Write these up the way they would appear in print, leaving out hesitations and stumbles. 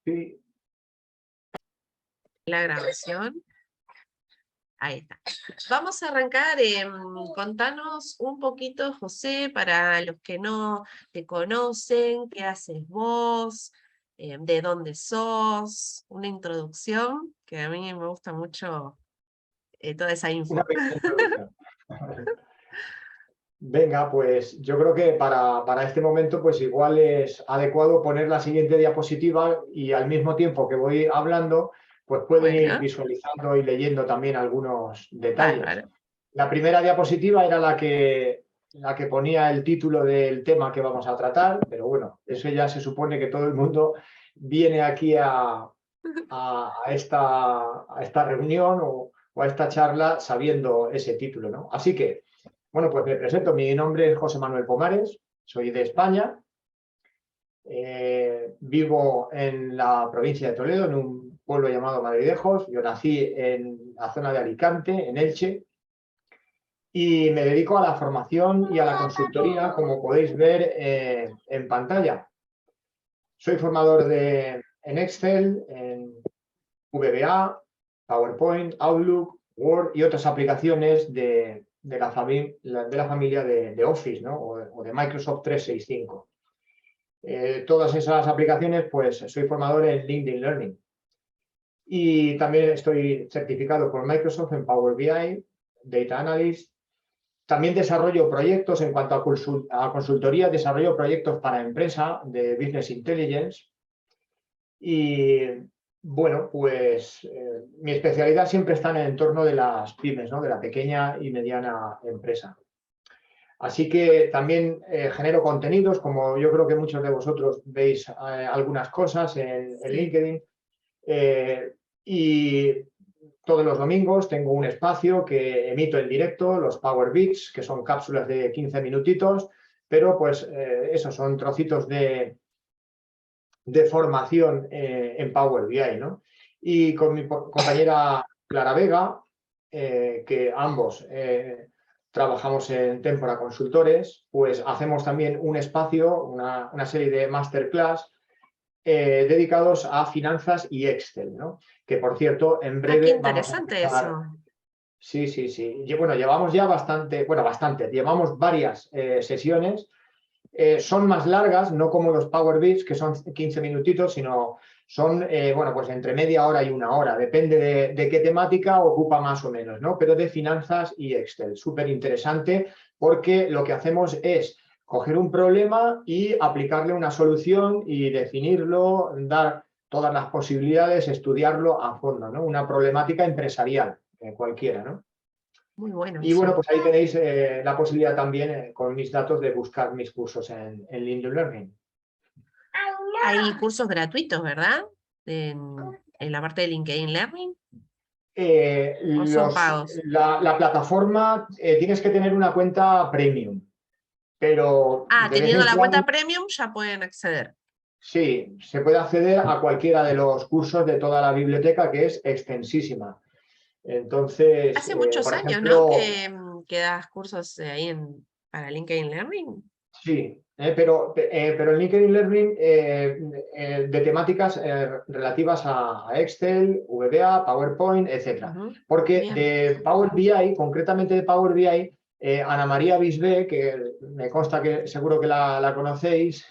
Sí. La grabación. Ahí está. Vamos a arrancar, contanos un poquito, José, para los que no te conocen, qué haces vos, de dónde sos, una introducción, que a mí me gusta mucho toda esa Una info. pequeña introducción. Venga, pues yo creo que para este momento pues igual es adecuado poner la siguiente diapositiva y al mismo tiempo que voy hablando pues pueden ir Bueno, visualizando y leyendo también algunos detalles. bárbaro. La primera diapositiva era la que ponía el título del tema que vamos a tratar, pero bueno, eso ya se supone que todo el mundo viene aquí a esta reunión o a esta charla sabiendo ese título, ¿no? Así que, bueno, pues me presento. Mi nombre es José Manuel Pomares, soy de España, vivo en la provincia de Toledo, en un pueblo llamado Madridejos. Yo nací en la zona de Alicante, en Elche, y me dedico a la formación y a la consultoría, como podéis ver en pantalla. Soy formador en Excel, en VBA, PowerPoint, Outlook, Word y otras aplicaciones de la familia de Office, ¿no? o de Microsoft 365. Todas esas aplicaciones, pues soy formador en LinkedIn Learning. Y también estoy certificado por Microsoft en Power BI, Data Analyst. También desarrollo proyectos en cuanto a consultoría, desarrollo proyectos para empresa de Business Intelligence. Y bueno, pues mi especialidad siempre está en el entorno de las pymes, ¿no? De la pequeña y mediana empresa. Así que también genero contenidos, como yo creo que muchos de vosotros veis algunas cosas en Sí. LinkedIn. Y todos los domingos tengo un espacio que emito en directo, los Power Beats, que son cápsulas de 15 minutitos, pero pues esos son trocitos de formación en Power BI, ¿no? Y con mi compañera Clara Vega, que ambos trabajamos en Tempora Consultores, pues hacemos también un espacio, una serie de masterclass dedicados a finanzas y Excel, ¿no? Que por cierto, en Ah, qué breve vamos a interesante empezar. eso. Sí, sí, sí. Y bueno, llevamos ya bastante, llevamos varias sesiones. Son más largas, no como los Power Beats, que son 15 minutitos, sino son, bueno, pues entre media hora y una hora. Depende de qué temática ocupa más o menos, ¿no? Pero de finanzas y Excel. Súper interesante porque lo que hacemos es coger un problema y aplicarle una solución y definirlo, dar todas las posibilidades, estudiarlo a fondo, ¿no? Una problemática empresarial, cualquiera, ¿no? Muy bueno Y bueno, eso. pues ahí tenéis la posibilidad también con mis datos de buscar mis cursos en LinkedIn Learning. Hay cursos gratuitos, ¿verdad? En la parte de LinkedIn Learning, ¿o son pagos? La plataforma tienes que tener una cuenta premium, pero Ah, de vez teniendo en la cuando cuenta premium ya pueden acceder. sí, se puede acceder a cualquiera de los cursos de toda la biblioteca, que es extensísima. Entonces, Hace muchos por años, ¿no? ejemplo, Que das cursos ahí para LinkedIn Learning. sí, pero en LinkedIn Learning de temáticas relativas a Excel, VBA, PowerPoint, etc. Ujú. Porque Bien. de Power BI, concretamente de Power BI, Ana María Bisbé, que me consta que seguro que la conocéis,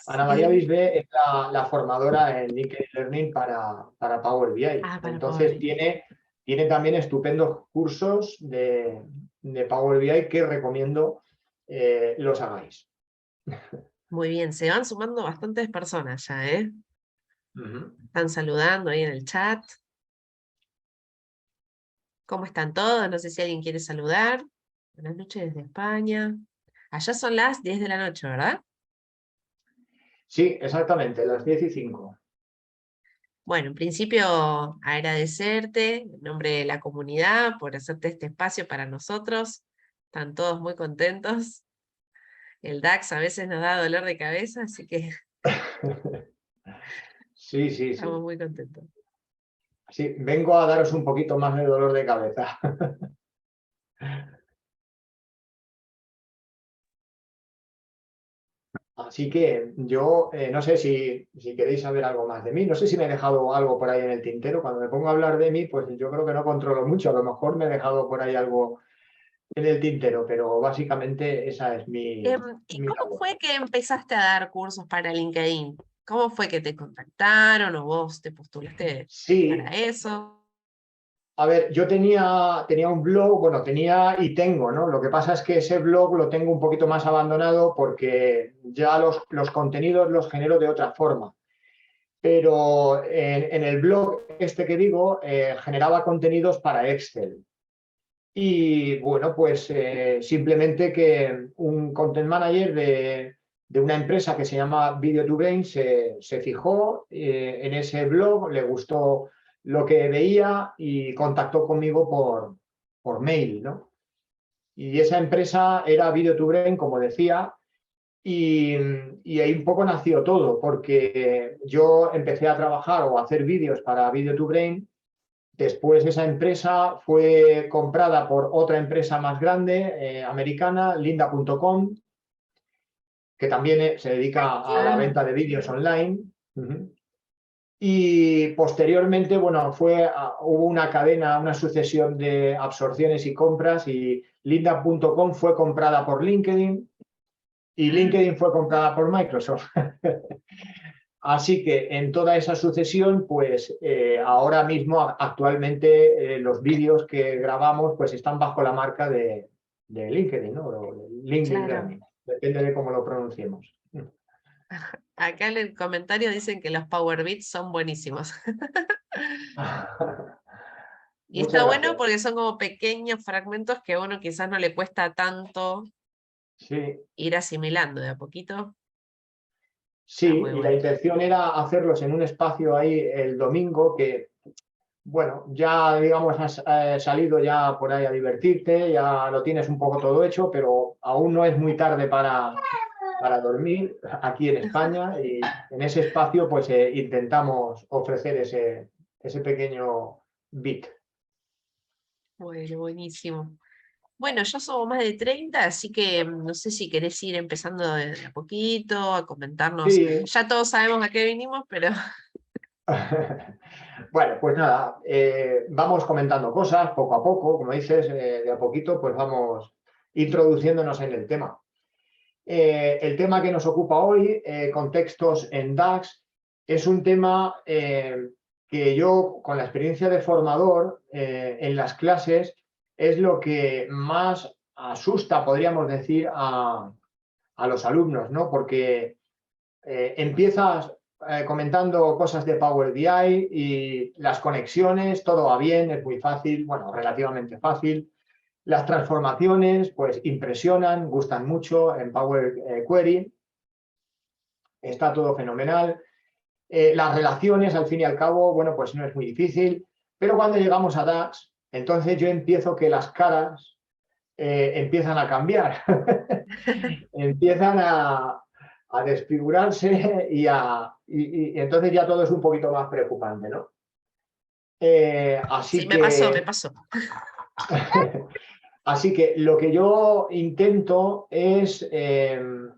Ana María Sí. Bisbé es la formadora en LinkedIn Learning para Power BI. Ah, para Power Entonces BI. tiene también estupendos cursos de Power BI que recomiendo los hagáis. Muy bien, se van sumando bastantes personas ya, ¿eh? Ujú. Están saludando ahí en el chat. ¿Cómo están todos? No sé si alguien quiere saludar. Buenas noches desde España. Allá son las 10 de la noche, ¿verdad? Sí, exactamente, las 10:05. Bueno, en principio agradecerte en nombre de la comunidad por hacerte este espacio para nosotros. Están todos muy contentos. El DAX a veces nos da dolor de cabeza, así que Sí, sí, estamos sí. muy contentos. Sí, vengo a daros un poquito más de dolor de cabeza. A Así que yo no sé si queréis saber algo más de mí, no sé si me he dejado algo por ahí en el tintero. Cuando me pongo a hablar de mí, pues yo creo que no controlo mucho, a lo mejor me he dejado por ahí algo en el tintero, pero básicamente esa es ¿Y mi cómo labor. fue que empezaste a dar cursos para LinkedIn? ¿Cómo fue que te contactaron o vos te postulaste para Sí, eso? a ver, yo tenía un blog, bueno, tenía y tengo, ¿no? Lo que pasa es que ese blog lo tengo un poquito más abandonado porque ya los contenidos los genero de otra forma. Pero en el blog este que digo, generaba contenidos para Excel. Y bueno, pues simplemente que un content manager de una empresa que se llama Video2Brain se fijó en ese blog, le gustó lo que veía y contactó conmigo por mail, ¿no? Y esa empresa era Video2Brain, como decía, y ahí un poco nació todo, porque yo empecé a trabajar o a hacer vídeos para Video2Brain. Después esa empresa fue comprada por otra empresa más grande, americana, Lynda.com, que también se dedica a la Ah, venta de vídeos online. Ujú. Y posteriormente, bueno, hubo una cadena, una sucesión de absorciones y compras y Lynda.com fue comprada por LinkedIn y LinkedIn fue comprada por Microsoft. Así que en toda esa sucesión, pues ahora mismo, actualmente, los vídeos que grabamos pues están bajo la marca de LinkedIn, ¿no? O de LinkedIn claro. Learning, depende de cómo lo pronunciemos. Acá en el comentario dicen que los Power Beats son buenísimos. Y está Muchas bueno gracias. porque son como pequeños fragmentos que a uno quizás no le cuesta tanto Sí, ir asimilando de a poquito. Está sí, muy y la bueno. intención era hacerlos en un espacio ahí el domingo que, bueno, ya digamos has salido ya por ahí a divertirte, ya lo tienes un poco todo hecho, pero aún no es muy tarde para dormir aquí en España y en ese espacio pues intentamos ofrecer ese pequeño bit. Bueno, buenísimo. Bueno, ya somos más de 30, así que no sé si querés ir empezando de a poquito, a comentarnos. Sí, Ya todos sabemos a qué vinimos, pero bueno, pues nada, vamos comentando cosas poco a poco, como dices, de a poquito pues vamos introduciéndonos en el tema. El tema que nos ocupa hoy, contextos en DAX, es un tema que yo, con la experiencia de formador en las clases, es lo que más asusta, podríamos decir, a los alumnos, ¿no? Porque empiezas comentando cosas de Power BI y las conexiones, todo va bien, es muy fácil, bueno, relativamente fácil. Las transformaciones, pues impresionan, gustan mucho en Power Query, está todo fenomenal. Las relaciones, al fin y al cabo, bueno, pues no es muy difícil, pero cuando llegamos a DAX, entonces yo empiezo que las caras empiezan a cambiar, empiezan a desfigurarse y entonces ya todo es un poquito más preocupante, ¿no? sí, Así me pasó, me que pasó. Así que lo que yo intento es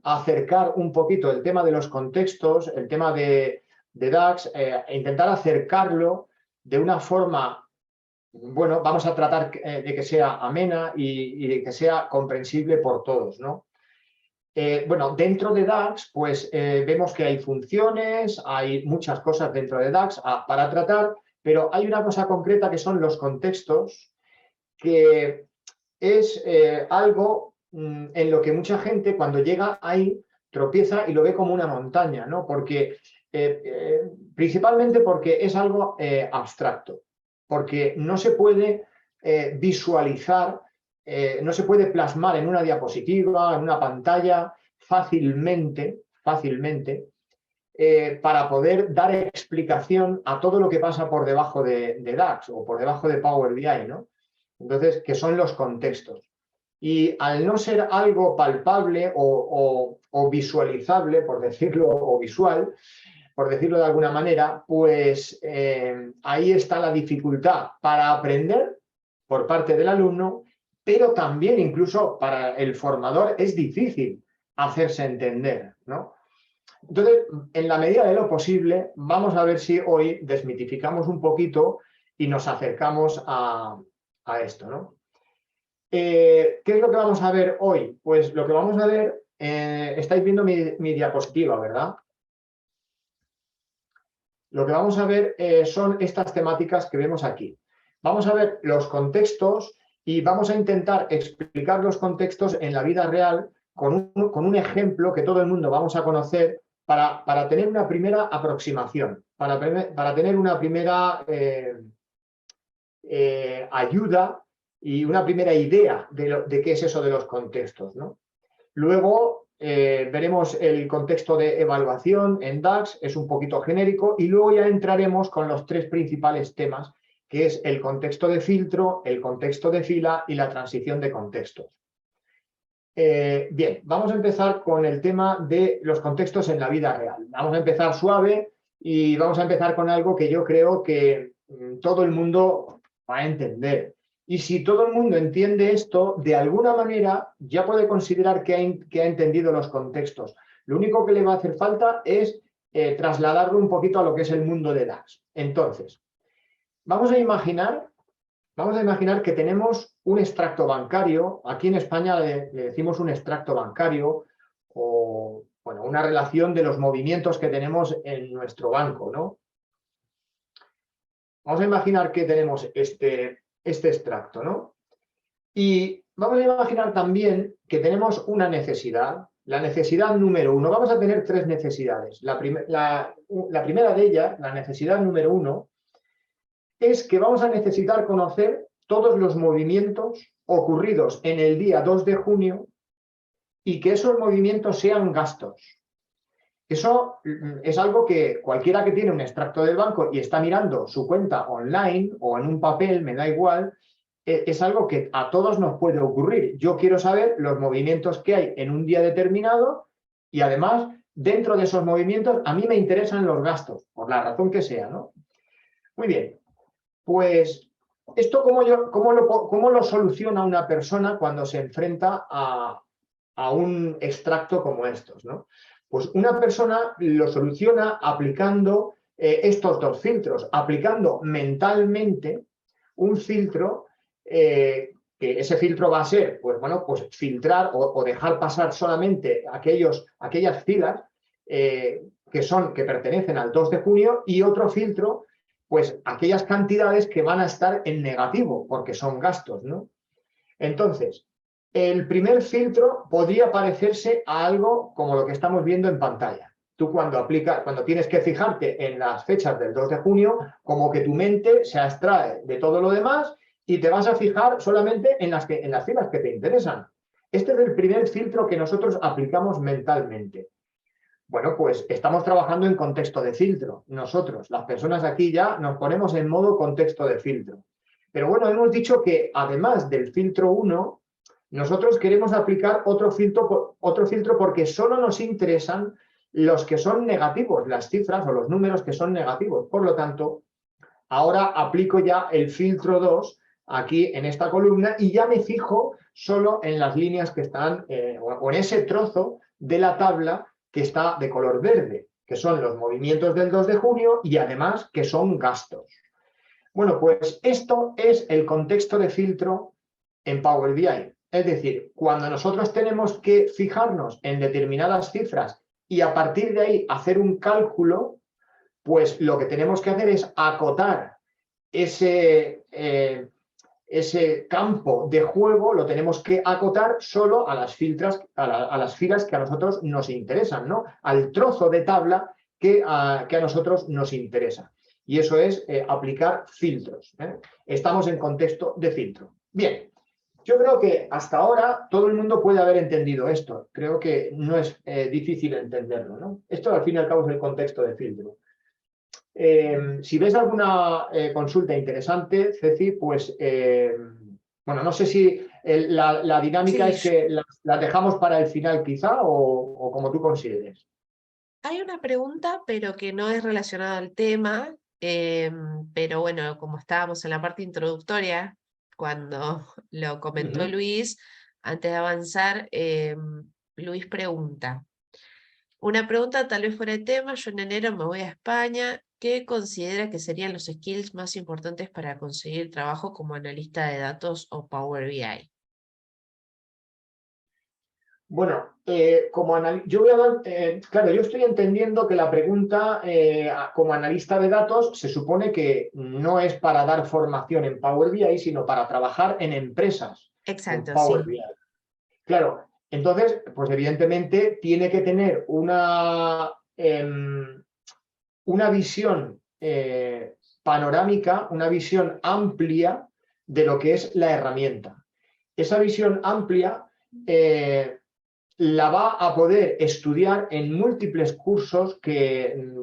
acercar un poquito el tema de los contextos, el tema de DAX, e intentar acercarlo de una forma, bueno, vamos a tratar de que sea amena y de que sea comprensible por todos, ¿no? Bueno, dentro de DAX, pues vemos que hay funciones, hay muchas cosas dentro de DAX para tratar, pero hay una cosa concreta que son los contextos que es algo en lo que mucha gente cuando llega ahí tropieza y lo ve como una montaña, ¿no? Porque, principalmente porque es algo abstracto, porque no se puede visualizar, no se puede plasmar en una diapositiva, en una pantalla fácilmente, para poder dar explicación a todo lo que pasa por debajo de DAX o por debajo de Power BI, ¿no? Entonces, que son los contextos. Y al no ser algo palpable o visualizable, por decirlo, o visual, por decirlo de alguna manera, pues ahí está la dificultad para aprender por parte del alumno, pero también incluso para el formador es difícil hacerse entender, ¿no? Entonces, en la medida de lo posible, vamos a ver si hoy desmitificamos un poquito y nos acercamos a esto, ¿no? ¿Qué es lo que vamos a ver hoy? Pues lo que vamos a ver, estáis viendo mi diapositiva, ¿verdad? Lo que vamos a ver son estas temáticas que vemos aquí. Vamos a ver los contextos y vamos a intentar explicar los contextos en la vida real con un ejemplo que todo el mundo vamos a conocer para tener una primera aproximación, para tener una primera ayuda y una primera idea de qué es eso de los contextos, ¿no? Luego veremos el contexto de evaluación en DAX, es un poquito genérico, y luego ya entraremos con los tres principales temas, que es el contexto de filtro, el contexto de fila y la transición de contextos. Bien, vamos a empezar con el tema de los contextos en la vida real. Vamos a empezar suave y vamos a empezar con algo que yo creo que todo el mundo va a entender. Y si todo el mundo entiende esto, de alguna manera ya puede considerar que ha entendido los contextos. Lo único que le va a hacer falta es trasladarlo un poquito a lo que es el mundo de DAX. Entonces, vamos a imaginar que tenemos un extracto bancario. Aquí en España le decimos un extracto bancario o, bueno, una relación de los movimientos que tenemos en nuestro banco, ¿no? Vamos a imaginar que tenemos este extracto, ¿no? Y vamos a imaginar también que tenemos una necesidad, la necesidad número uno. Vamos a tener tres necesidades. La primera de ellas, la necesidad número uno, es que vamos a necesitar conocer todos los movimientos ocurridos en el día 2 de junio y que esos movimientos sean gastos. Eso es algo que cualquiera que tiene un extracto del banco y está mirando su cuenta online o en un papel, me da igual, es algo que a todos nos puede ocurrir. Yo quiero saber los movimientos que hay en un día determinado y además, dentro de esos movimientos, a mí me interesan los gastos, por la razón que sea, ¿no? Muy bien, pues esto ¿cómo lo soluciona una persona cuando se enfrenta a un extracto como estos, ¿no? Pues una persona lo soluciona aplicando estos dos filtros, aplicando mentalmente un filtro que ese filtro va a ser, pues bueno, pues filtrar o dejar pasar solamente aquellas filas que pertenecen al 2 de junio y otro filtro, pues aquellas cantidades que van a estar en negativo porque son gastos, ¿no? Entonces, el primer filtro podría parecerse a algo como lo que estamos viendo en pantalla. Tú cuando tienes que fijarte en las fechas del 2 de junio, como que tu mente se abstrae de todo lo demás y te vas a fijar solamente en las filas que te interesan. Este es el primer filtro que nosotros aplicamos mentalmente. Bueno, pues estamos trabajando en contexto de filtro. Nosotros, las personas aquí ya nos ponemos en modo contexto de filtro. Pero bueno, hemos dicho que además del filtro 1, nosotros queremos aplicar otro filtro porque solo nos interesan los que son negativos, las cifras o los números que son negativos. Por lo tanto, ahora aplico ya el filtro 2 aquí en esta columna y ya me fijo solo en las líneas que están, o en ese trozo de la tabla que está de color verde, que son los movimientos del 2 de junio y además que son gastos. Bueno, pues esto es el contexto de filtro en Power BI. Es decir, cuando nosotros tenemos que fijarnos en determinadas cifras y a partir de ahí hacer un cálculo, pues lo que tenemos que hacer es acotar ese campo de juego, lo tenemos que acotar solo a las filas que a nosotros nos interesan, ¿no? Al trozo de tabla que a nosotros nos interesa. Y eso es aplicar filtros. Estamos en contexto de filtro. Bien, yo creo que hasta ahora todo el mundo puede haber entendido esto. Creo que no es difícil entenderlo, ¿no? Esto al fin y al cabo es el contexto de filtro. Si ves alguna consulta interesante, Ceci, pues, bueno, no sé si la dinámica Sí, es que la dejamos para el final quizá o como tú consideres. hay una pregunta, pero que no es relacionada al tema, pero bueno, como estábamos en la parte introductoria, cuando lo comentó Luis, antes de avanzar, Luis pregunta, Una pregunta tal vez fuera de tema. Yo en enero me voy a España. ¿Qué considera que serían los skills más importantes para conseguir trabajo como analista de datos o Power BI? Bueno, yo voy a dar, claro, yo estoy entendiendo que la pregunta como analista de datos se supone que no es para dar formación en Power BI, sino para trabajar en empresas con Exacto, Power sí. BI. Claro, entonces, pues evidentemente tiene que tener una visión panorámica, una visión amplia de lo que es la herramienta. Esa visión amplia la va a poder estudiar en múltiples cursos que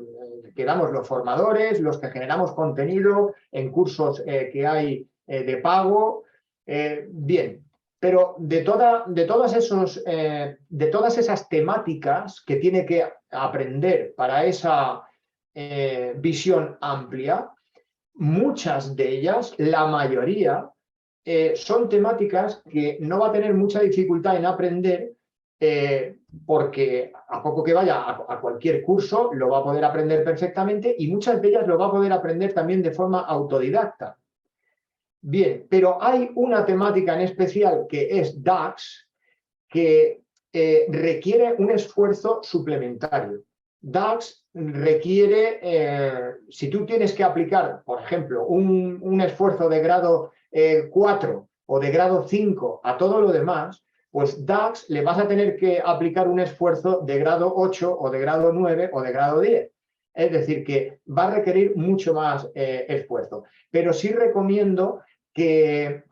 damos los formadores, los que generamos contenido, en cursos que hay de pago. Bien, pero de todas esas temáticas que tiene que aprender para esa visión amplia, muchas de ellas, la mayoría, son temáticas que no va a tener mucha dificultad en aprender porque a poco que vaya a cualquier curso lo va a poder aprender perfectamente y muchas de ellas lo va a poder aprender también de forma autodidacta. Bien, pero hay una temática en especial que es DAX que requiere un esfuerzo suplementario. DAX requiere, si tú tienes que aplicar, por ejemplo, un esfuerzo de grado 4 o de grado 5 a todo lo demás, pues DAX le vas a tener que aplicar un esfuerzo de grado 8 o de grado 9 o de grado 10. Es decir, que va a requerir mucho más esfuerzo. Pero sí recomiendo que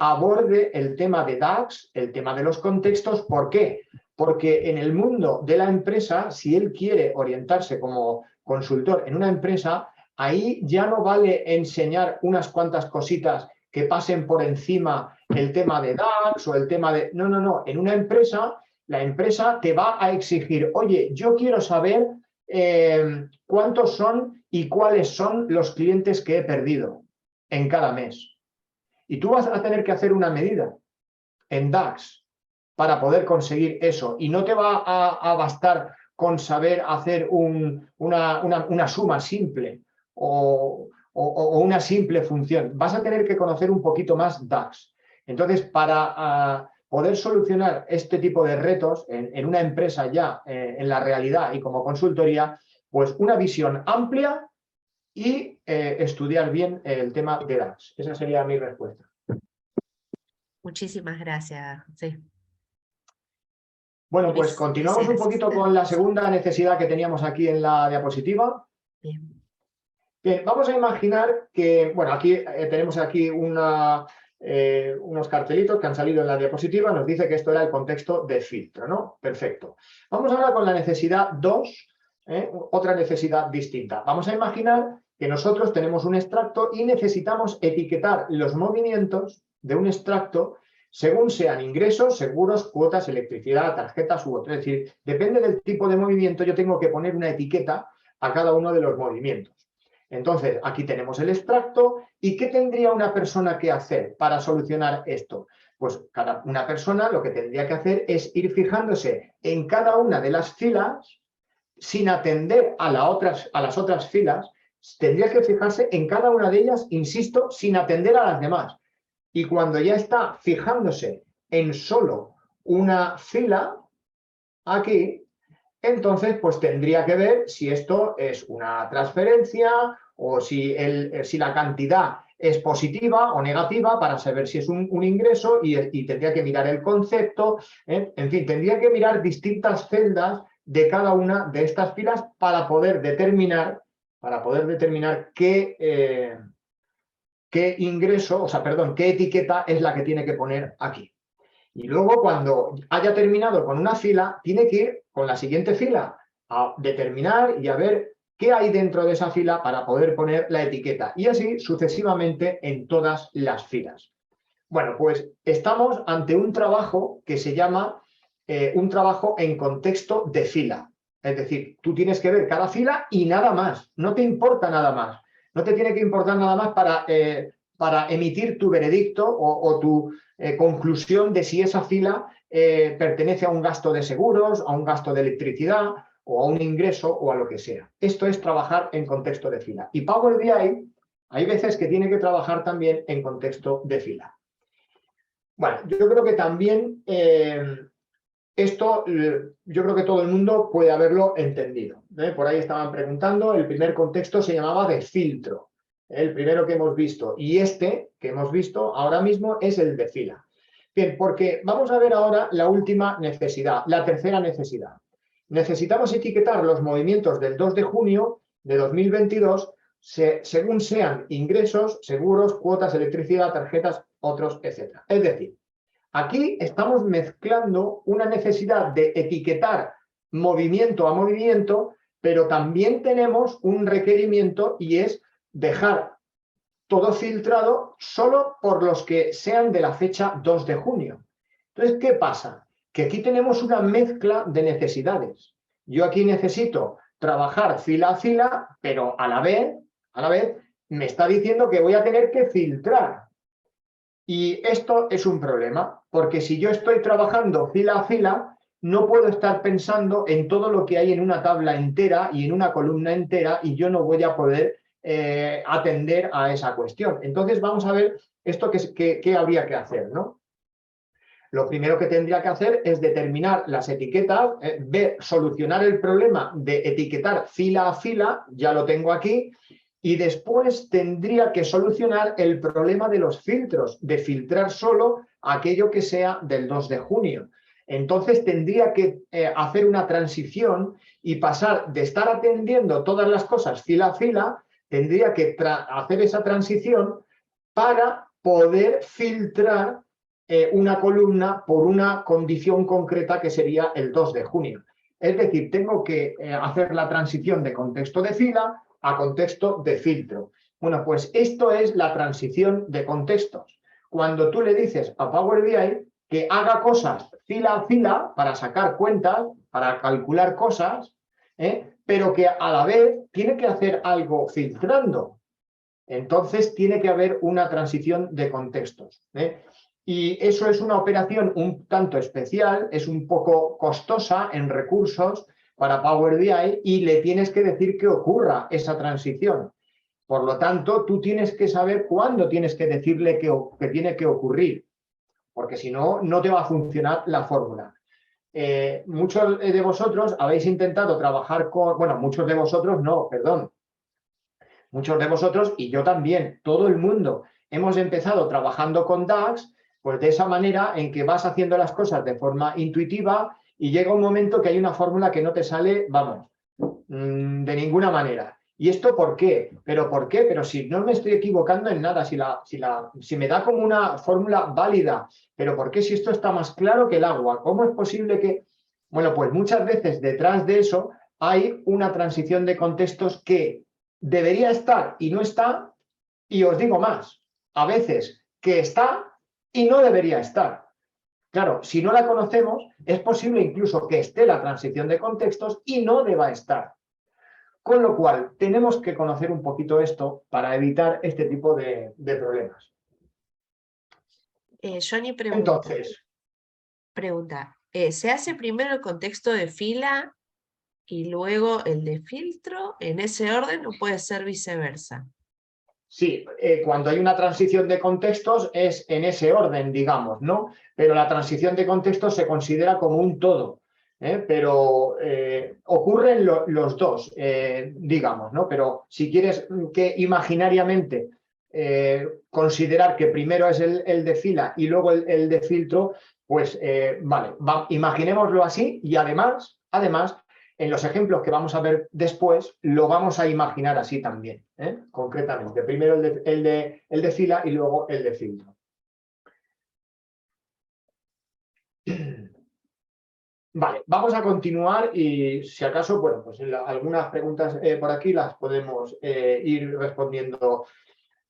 aborde el tema de DAX, el tema de los contextos. ¿Por qué? Porque en el mundo de la empresa, si él quiere orientarse como consultor en una empresa, ahí ya no vale enseñar unas cuantas cositas que pasen por encima el tema de DAX o el tema de... No, no, no. En una empresa, la empresa te va a exigir, oye, yo quiero saber cuántos son y cuáles son los clientes que he perdido en cada mes. Y tú vas a tener que hacer una medida en DAX para poder conseguir eso. Y no te va a bastar con saber hacer una suma simple o una simple función. Vas a tener que conocer un poquito más DAX. Entonces, para poder solucionar este tipo de retos en una empresa ya en la realidad y como consultoría, pues una visión amplia y estudiar bien el tema de DAX. Esa sería mi respuesta. Muchísimas gracias, José. Bueno, pues Luis, continuamos muchas un gracias. poquito con la segunda necesidad que teníamos aquí en la diapositiva. Bien. Bien, vamos a imaginar que, bueno, aquí tenemos aquí unos cartelitos que han salido en la diapositiva, nos dice que esto era el contexto de filtro, ¿no? Perfecto. Vamos ahora con la necesidad 2, otra necesidad distinta. Vamos a imaginar que nosotros tenemos un extracto y necesitamos etiquetar los movimientos de un extracto según sean ingresos, seguros, cuotas, electricidad, tarjetas u otro. Es decir, depende del tipo de movimiento, yo tengo que poner una etiqueta a cada uno de los movimientos. Entonces, aquí tenemos el extracto. ¿Y qué tendría una persona que hacer para solucionar esto? Pues una persona lo que tendría que hacer es ir fijándose en cada una de las filas sin atender a las otras filas. Tendría que fijarse en cada una de ellas, insisto, sin atender a las demás. Y cuando ya está fijándose en solo una fila, aquí, entonces pues tendría que ver si esto es una transferencia o si la cantidad es positiva o negativa para saber si es un ingreso y tendría que mirar el concepto. En fin, tendría que mirar distintas celdas de cada una de estas filas para poder determinar qué ingreso, o sea, perdón, qué etiqueta es la que tiene que poner aquí. Y luego, cuando haya terminado con una fila, tiene que ir con la siguiente fila a determinar y a ver qué hay dentro de esa fila para poder poner la etiqueta. Y así sucesivamente en todas las filas. Bueno, pues estamos ante un trabajo que se llama un trabajo en contexto de fila. Es decir, tú tienes que ver cada fila y nada más. No te importa nada más. No te tiene que importar nada más para emitir tu veredicto o tu conclusión de si esa fila pertenece a un gasto de seguros, a un gasto de electricidad o a un ingreso o a lo que sea. Esto es trabajar en contexto de fila. Y Power BI hay veces que tiene que trabajar también en contexto de fila. Bueno, yo creo que también esto, yo creo que todo el mundo puede haberlo entendido. Por ahí estaban preguntando, el primer contexto se llamaba de filtro, el primero que hemos visto. Y este que hemos visto ahora mismo es el de fila. Bien, porque vamos a ver ahora la última necesidad, la tercera necesidad. Necesitamos etiquetar los movimientos del 2 de junio de 2022 según sean ingresos, seguros, cuotas, electricidad, tarjetas, otros, etc. Es decir, aquí estamos mezclando una necesidad de etiquetar movimiento a movimiento, pero también tenemos un requerimiento y es dejar todo filtrado solo por los que sean de la fecha 2 de junio. Entonces, ¿qué pasa? Que aquí tenemos una mezcla de necesidades. Yo aquí necesito trabajar fila a fila, pero a la vez me está diciendo que voy a tener que filtrar. Y esto es un problema, porque si yo estoy trabajando fila a fila, no puedo estar pensando en todo lo que hay en una tabla entera y en una columna entera y yo no voy a poder atender a esa cuestión. Entonces vamos a ver esto qué habría que hacer, ¿no? Lo primero que tendría que hacer es determinar las etiquetas, solucionar el problema de etiquetar fila a fila, ya lo tengo aquí, y después tendría que solucionar el problema de los filtros, de filtrar solo aquello que sea del 2 de junio. Entonces tendría que hacer una transición y pasar de estar atendiendo todas las cosas fila a fila, tendría que hacer esa transición para poder filtrar una columna por una condición concreta que sería el 2 de junio. Es decir, tengo que hacer la transición de contexto de fila a contexto de filtro. Bueno, pues esto es la transición de contextos. Cuando tú le dices a Power BI que haga cosas fila a fila para sacar cuentas, para calcular cosas, pero que a la vez tiene que hacer algo filtrando. Entonces tiene que haber una transición de contextos. Y eso es una operación un tanto especial, es un poco costosa en recursos para Power BI y le tienes que decir que ocurra esa transición. Por lo tanto, tú tienes que saber cuándo tienes que decirle que tiene que ocurrir, porque si no, no te va a funcionar la fórmula. Muchos de vosotros habéis intentado trabajar con... Bueno, muchos de vosotros no, perdón. Muchos de vosotros, y yo también, todo el mundo, hemos empezado trabajando con DAX, pues de esa manera en que vas haciendo las cosas de forma intuitiva y llega un momento que hay una fórmula que no te sale, vamos, de ninguna manera. ¿Y esto por qué? ¿Pero por qué? Pero si no me estoy equivocando en nada, si me da como una fórmula válida, ¿pero por qué si esto está más claro que el agua? ¿Cómo es posible que...? Bueno, pues muchas veces detrás de eso hay una transición de contextos que debería estar y no está, y os digo más, a veces que está y no debería estar. Claro, si no la conocemos, es posible incluso que esté la transición de contextos y no deba estar. Con lo cual, tenemos que conocer un poquito esto para evitar este tipo de problemas. Johnny Entonces, pregunta, ¿se hace primero el contexto de fila y luego el de filtro en ese orden o puede ser viceversa? sí, cuando hay una transición de contextos es en ese orden, digamos, ¿no? Pero la transición de contextos se considera como un todo, pero ocurren los dos, digamos, ¿no? Pero si quieres que imaginariamente considerar que primero es el de fila y luego el de filtro, pues vale, imaginémoslo así y además, en los ejemplos que vamos a ver después, lo vamos a imaginar así también, concretamente. Primero el de fila y luego el de filtro. Vale, vamos a continuar y si acaso, bueno, pues algunas preguntas por aquí las podemos ir respondiendo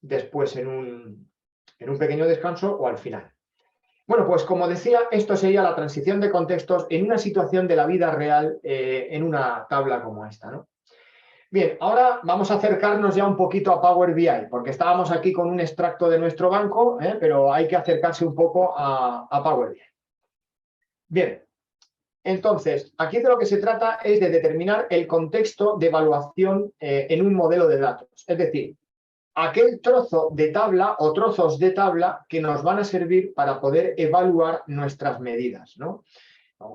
después en un pequeño descanso o al final. Bueno, pues como decía, esto sería la transición de contextos en una situación de la vida real en una tabla como esta, ¿no? Bien, ahora vamos a acercarnos ya un poquito a Power BI, porque estábamos aquí con un extracto de nuestro banco, pero hay que acercarse un poco a Power BI. Bien, Entonces, aquí de lo que se trata es de determinar el contexto de evaluación en un modelo de datos. Es decir, aquel trozo de tabla o trozos de tabla que nos van a servir para poder evaluar nuestras medidas, ¿no?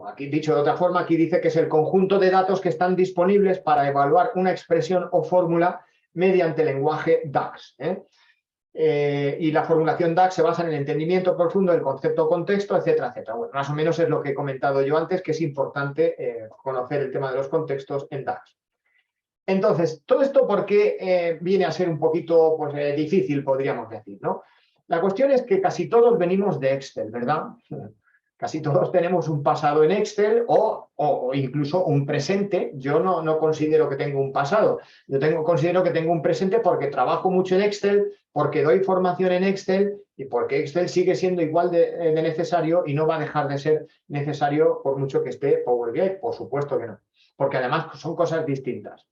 Aquí, dicho de otra forma, aquí dice que es el conjunto de datos que están disponibles para evaluar una expresión o fórmula mediante lenguaje DAX. Y la formulación DAX se basa en el entendimiento profundo del concepto contexto, etcétera, etcétera. Bueno, más o menos es lo que he comentado yo antes, que es importante conocer el tema de los contextos en DAX. Entonces, todo esto ¿por qué viene a ser un poquito pues, difícil, podríamos decir, ¿no? La cuestión es que casi todos venimos de Excel, ¿verdad? Casi todos tenemos un pasado en Excel o incluso un presente. Yo no considero que tengo un pasado. Considero que tengo un presente porque trabajo mucho en Excel, porque doy formación en Excel y porque Excel sigue siendo igual de necesario y no va a dejar de ser necesario por mucho que esté Power BI. Por supuesto que no, porque además son cosas distintas.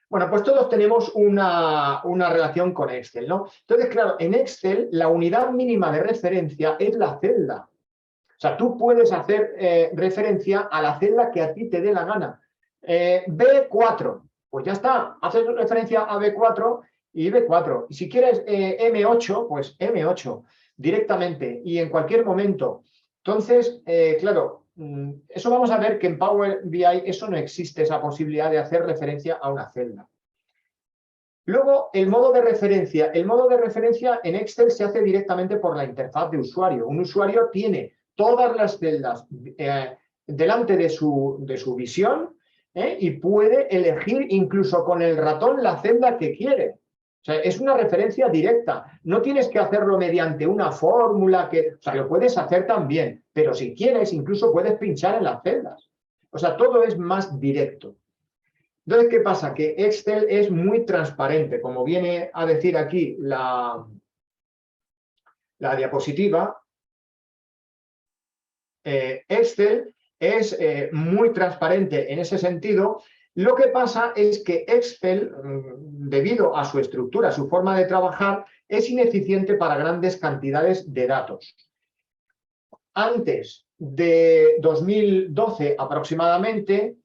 Bueno, pues todos tenemos una relación con Excel, ¿no? Entonces, claro, en Excel la unidad mínima de referencia es la celda. O sea, tú puedes hacer referencia a la celda que a ti te dé la gana. B4, pues ya está, haces referencia a B4 y B4. Y si quieres M8, pues M8 directamente y en cualquier momento. Entonces, claro, eso vamos a ver que en Power BI eso no existe, esa posibilidad de hacer referencia a una celda. Luego, el modo de referencia. El modo de referencia en Excel se hace directamente por la interfaz de usuario. Un usuario tiene todas las celdas delante de su visión y puede elegir incluso con el ratón la celda que quiere. O sea, es una referencia directa. No tienes que hacerlo mediante una fórmula o sea, lo puedes hacer también, pero si quieres, incluso puedes pinchar en las celdas. O sea, todo es más directo. Entonces, ¿qué pasa? Que Excel es muy transparente, como viene a decir aquí la diapositiva. Excel es muy transparente en ese sentido. Lo que pasa es que Excel, debido a su estructura, a su forma de trabajar, es ineficiente para grandes cantidades de datos. Antes de 2012 aproximadamente,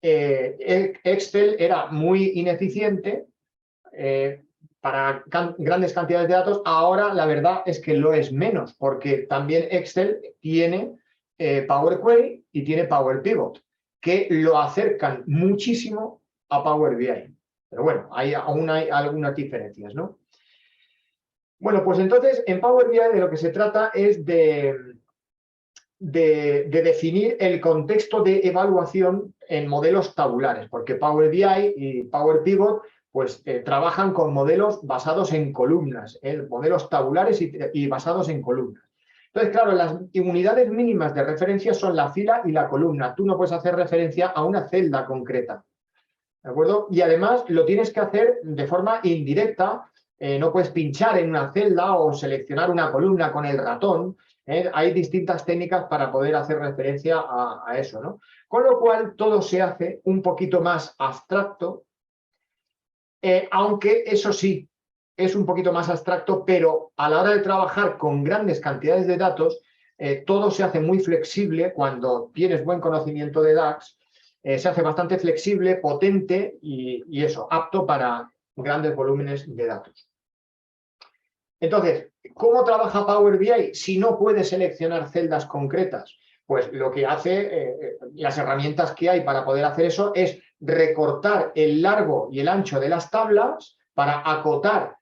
Excel era muy ineficiente para grandes cantidades de datos. Ahora la verdad es que lo es menos, porque también Excel tiene Power Query y tiene Power Pivot, que lo acercan muchísimo a Power BI. Pero bueno, aún hay algunas diferencias, ¿no? Bueno, pues entonces en Power BI de lo que se trata es de definir el contexto de evaluación en modelos tabulares, porque Power BI y Power Pivot pues trabajan con modelos basados en columnas, modelos tabulares y basados en columnas. Entonces, claro, las unidades mínimas de referencia son la fila y la columna. Tú no puedes hacer referencia a una celda concreta, ¿de acuerdo? Y además lo tienes que hacer de forma indirecta. No puedes pinchar en una celda o seleccionar una columna con el ratón. Hay distintas técnicas para poder hacer referencia a eso, ¿no? Con lo cual todo se hace un poquito más abstracto, aunque eso sí, es un poquito más abstracto, pero a la hora de trabajar con grandes cantidades de datos, todo se hace muy flexible cuando tienes buen conocimiento de DAX, se hace bastante flexible, potente y eso, apto para grandes volúmenes de datos. Entonces, ¿cómo trabaja Power BI si no puede seleccionar celdas concretas? Pues lo que hace, las herramientas que hay para poder hacer eso es recortar el largo y el ancho de las tablas para acotar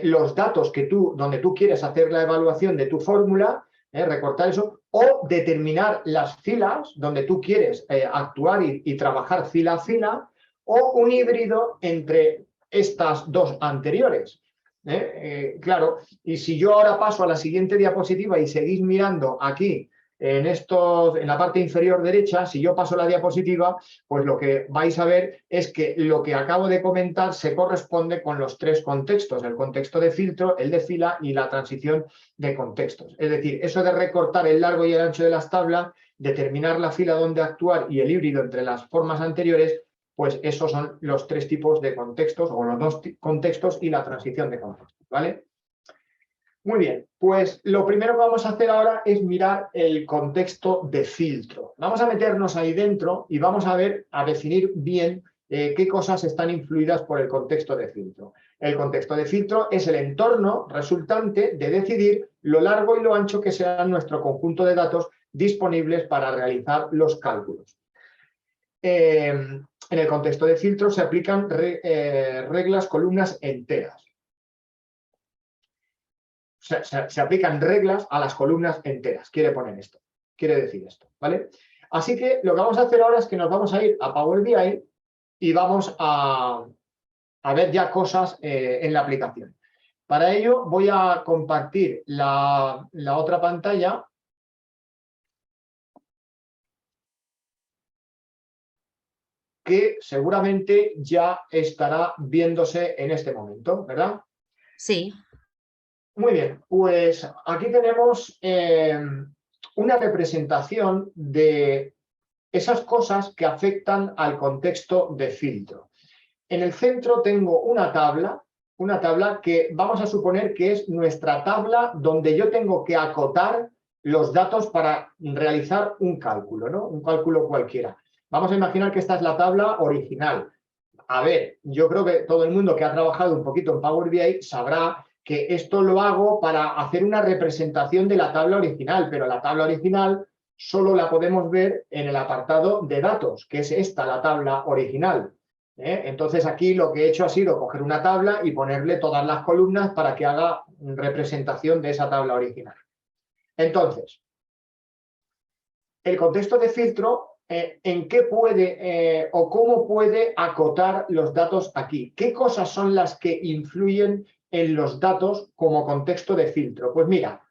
los datos donde tú quieres hacer la evaluación de tu fórmula, recortar eso, o determinar las filas donde tú quieres actuar y trabajar fila a fila, o un híbrido entre estas dos anteriores. Claro, y si yo ahora paso a la siguiente diapositiva y seguís mirando aquí en la parte inferior derecha, si yo paso la diapositiva, pues lo que vais a ver es que lo que acabo de comentar se corresponde con los tres contextos, el contexto de filtro, el de fila y la transición de contextos. Es decir, eso de recortar el largo y el ancho de las tablas, determinar la fila donde actuar y el híbrido entre las formas anteriores, pues esos son los tres tipos de contextos, o los dos contextos y la transición de contextos, ¿vale? Muy bien, pues lo primero que vamos a hacer ahora es mirar el contexto de filtro. Vamos a meternos ahí dentro y vamos a ver, a definir bien qué cosas están influidas por el contexto de filtro. El contexto de filtro es el entorno resultante de decidir lo largo y lo ancho que sea nuestro conjunto de datos disponibles para realizar los cálculos. En el contexto de filtro se aplican reglas columnas enteras. Se aplican reglas a las columnas enteras, quiere poner esto, quiere decir esto, ¿vale? Así que lo que vamos a hacer ahora es que nos vamos a ir a Power BI y vamos a ver ya cosas en la aplicación. Para ello voy a compartir la otra pantalla que seguramente ya estará viéndose en este momento, ¿verdad? Sí. Muy bien, pues aquí tenemos una representación de esas cosas que afectan al contexto de filtro. En el centro tengo una tabla que vamos a suponer que es nuestra tabla donde yo tengo que acotar los datos para realizar un cálculo, ¿no? Un cálculo cualquiera. Vamos a imaginar que esta es la tabla original. A ver, yo creo que todo el mundo que ha trabajado un poquito en Power BI sabrá que esto lo hago para hacer una representación de la tabla original, pero la tabla original solo la podemos ver en el apartado de datos, que es esta, la tabla original. Entonces aquí lo que he hecho ha sido coger una tabla y ponerle todas las columnas para que haga representación de esa tabla original. Entonces, el contexto de filtro, ¿en qué puede o cómo puede acotar los datos aquí? ¿Qué cosas son las que influyen en los datos como contexto de filtro? Pues mira,